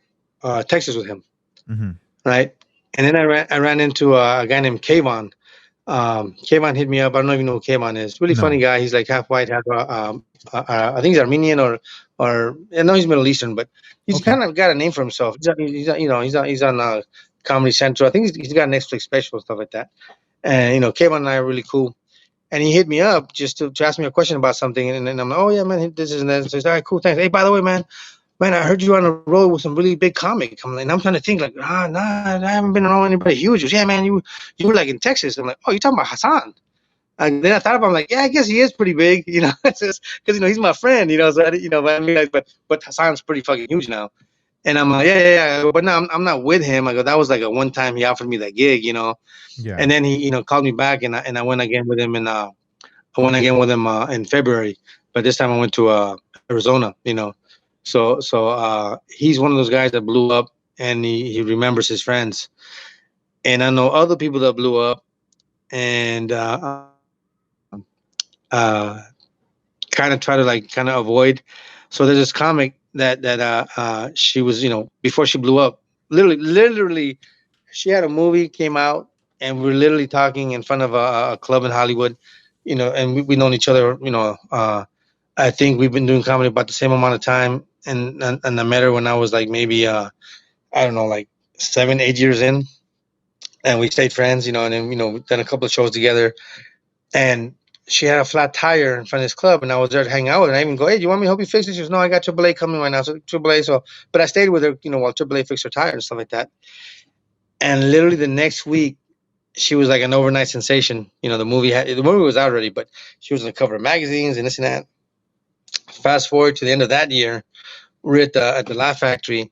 Texas with him, Mm-hmm. right? And then I ran into a guy named Kayvon. Kayvon hit me up. I don't even know who Kayvon is. Really funny No. guy. He's like half white, half I think he's Armenian or I know he's Middle Eastern, but he's Okay. kind of got a name for himself. He's on Comedy Central. I think he's got a Netflix special and stuff like that. And Kayvon and I are really cool. And he hit me up just to ask me a question about something, and then I'm like, oh yeah, man, this is and that. So he's all right, cool, thanks. Hey, by the way, man, I heard you on a road with some really big comic. I'm trying to think like, nah, I haven't been around anybody huge. He goes, yeah, man, you were like in Texas. I'm like, oh, you talking about Hassan? Then I thought about, it, I'm like, yeah, I guess he is pretty big, it's just because he's my friend, so but I mean, like, but Hassan's pretty fucking huge now. And I'm like, yeah, yeah, yeah. But no, I'm not with him. I go, that was like a one time he offered me that gig. Yeah. And then he, called me back, and I went again with him, I went again with him in February, but this time I went to Arizona. So he's one of those guys that blew up, and he remembers his friends. And I know other people that blew up, and uh, kind of try to like kind of avoid. So there's this comic that she was, before she blew up, literally, she had a movie came out, and we're literally talking in front of a club in Hollywood. and we've known each other. I think we've been doing comedy about the same amount of time, and I met her when I was like maybe I don't know, like 7, 8 years in, and we stayed friends. And then we've done a couple of shows together, and she had a flat tire in front of this club, and I was there to hang out with her. And I even go, "Hey, do you want me to help you fix it?" She goes, "No, I got AAA coming right now." So AAA, but I stayed with her, while AAA fixed her tire and stuff like that. And literally the next week, she was like an overnight sensation. The movie was out already, but she was on the cover of magazines and this and that. Fast forward to the end of that year, we're at the Laugh Factory,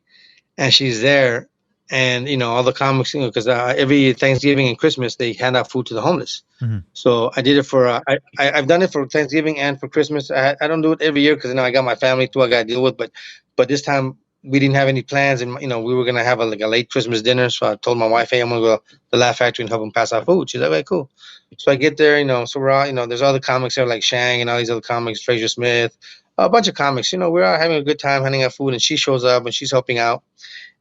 and she's there, and all the comics, because every Thanksgiving and Christmas they hand out food to the homeless. Hmm. So I did it for I've done it for Thanksgiving and for Christmas. I don't do it every year because I got my family too I got to deal with, but this time we didn't have any plans, and we were gonna have like a late Christmas dinner. So I told my wife, "Hey, I'm gonna go to the Laugh Factory and help them pass out food." She's like, "Okay, cool." So I get there, so we're all, there's other comics there like Shang and all these other comics, Fraser Smith, a bunch of comics. We're all having a good time handing out food, and she shows up and she's helping out.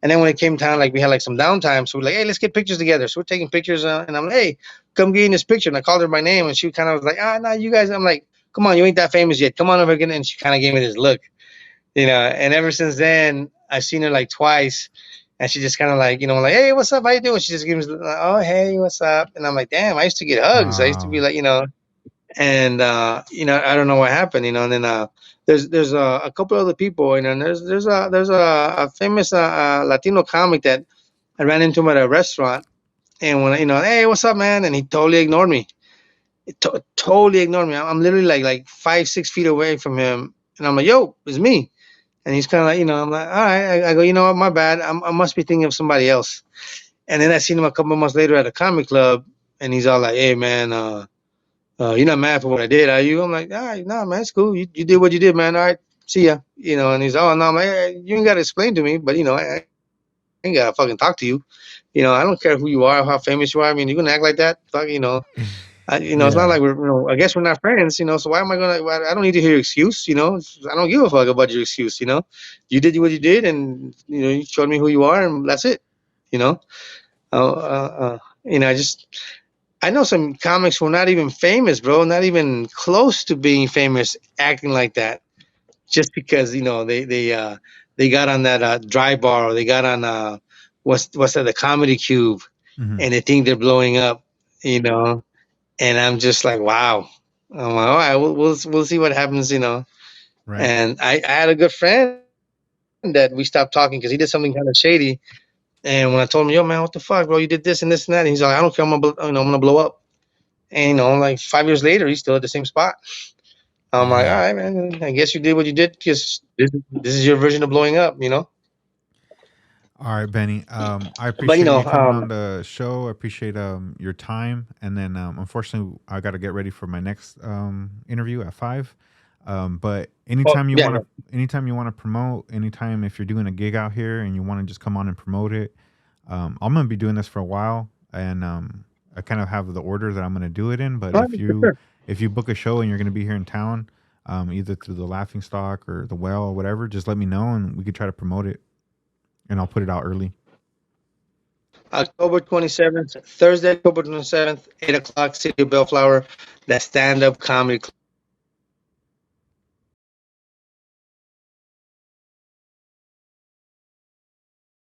And then when it came time, like we had like some downtime, so we're like, "Hey, let's get pictures together." So we're taking pictures, and I'm like, "Hey, come get in this picture." And I called her by name, and she kind of was like, "Ah, no, you guys." I'm like, "Come on, you ain't that famous yet. Come on over again." And she kind of gave me this look, And ever since then, I've seen her like twice, and she just kind of like, like, "Hey, what's up? How you doing?" She just gives me, like, "Oh, hey, what's up?" And I'm like, "Damn, I used to get hugs. I used to be Wow. like, and I don't know what happened, And then there's a couple other people, and there's a famous Latino comic that I ran into him at a restaurant, and when "Hey, what's up, man?" And he totally ignored me. Totally ignored me. I'm literally like 5, 6 feet away from him, and I'm like, "Yo, it's me." And he's kind of like, I'm like, "All right." I go, "You know what? My bad. I must be thinking of somebody else." And then I seen him a couple of months later at a comic club, and he's all like, "Hey, man, you're not mad for what I did, are you?" I'm like, "All right, nah, man, it's cool. You did what you did, man. All right, see ya." And he's, "Oh, no, man, you ain't got to explain to me, but I ain't gotta fucking talk to you. I don't care who you are, how famous you are. I mean, you're gonna act like that, fuck, it's not like Yeah. I guess we're not friends, so why am I gonna? I don't need to hear your excuse, I don't give a fuck about your excuse. You did what you did, and you showed me who you are, and that's it, you know. I just I know some comics who are not even famous, bro, not even close to being famous, acting like that just because they got on that dry bar, or they got on what's that, the comedy cube, Hmm. and they think they're blowing up, you know. And I'm just like, wow. I'm like, all right, we'll see what happens. Right. And I had a good friend that we stopped talking because he did something kind of shady. And when I told him, "Yo, man, what the fuck, bro? You did this and this and that," and he's like, "I don't care. I'm gonna blow up." And like 5 years later, he's still at the same spot. I'm like, "All right, Yeah. man. I guess you did what you did because this is your version of blowing up." All right, Benny. I But appreciate you coming on the show. I appreciate your time. And then unfortunately, I got to get ready for my next interview at 5. But oh yeah, yeah. anytime you want to promote, anytime if you're doing a gig out here and you want to just come on and promote it, I'm gonna be doing this for a while, and I kind of have the order that I'm gonna do it in. But All right, for sure. if you book a show and you're gonna be here in town, either through the Laughing Stock or the Well or whatever, just let me know and we could try to promote it, and I'll put it out early. October 27th, Thursday, October 27th, 8 o'clock, City of Bellflower, that stand up comedy club.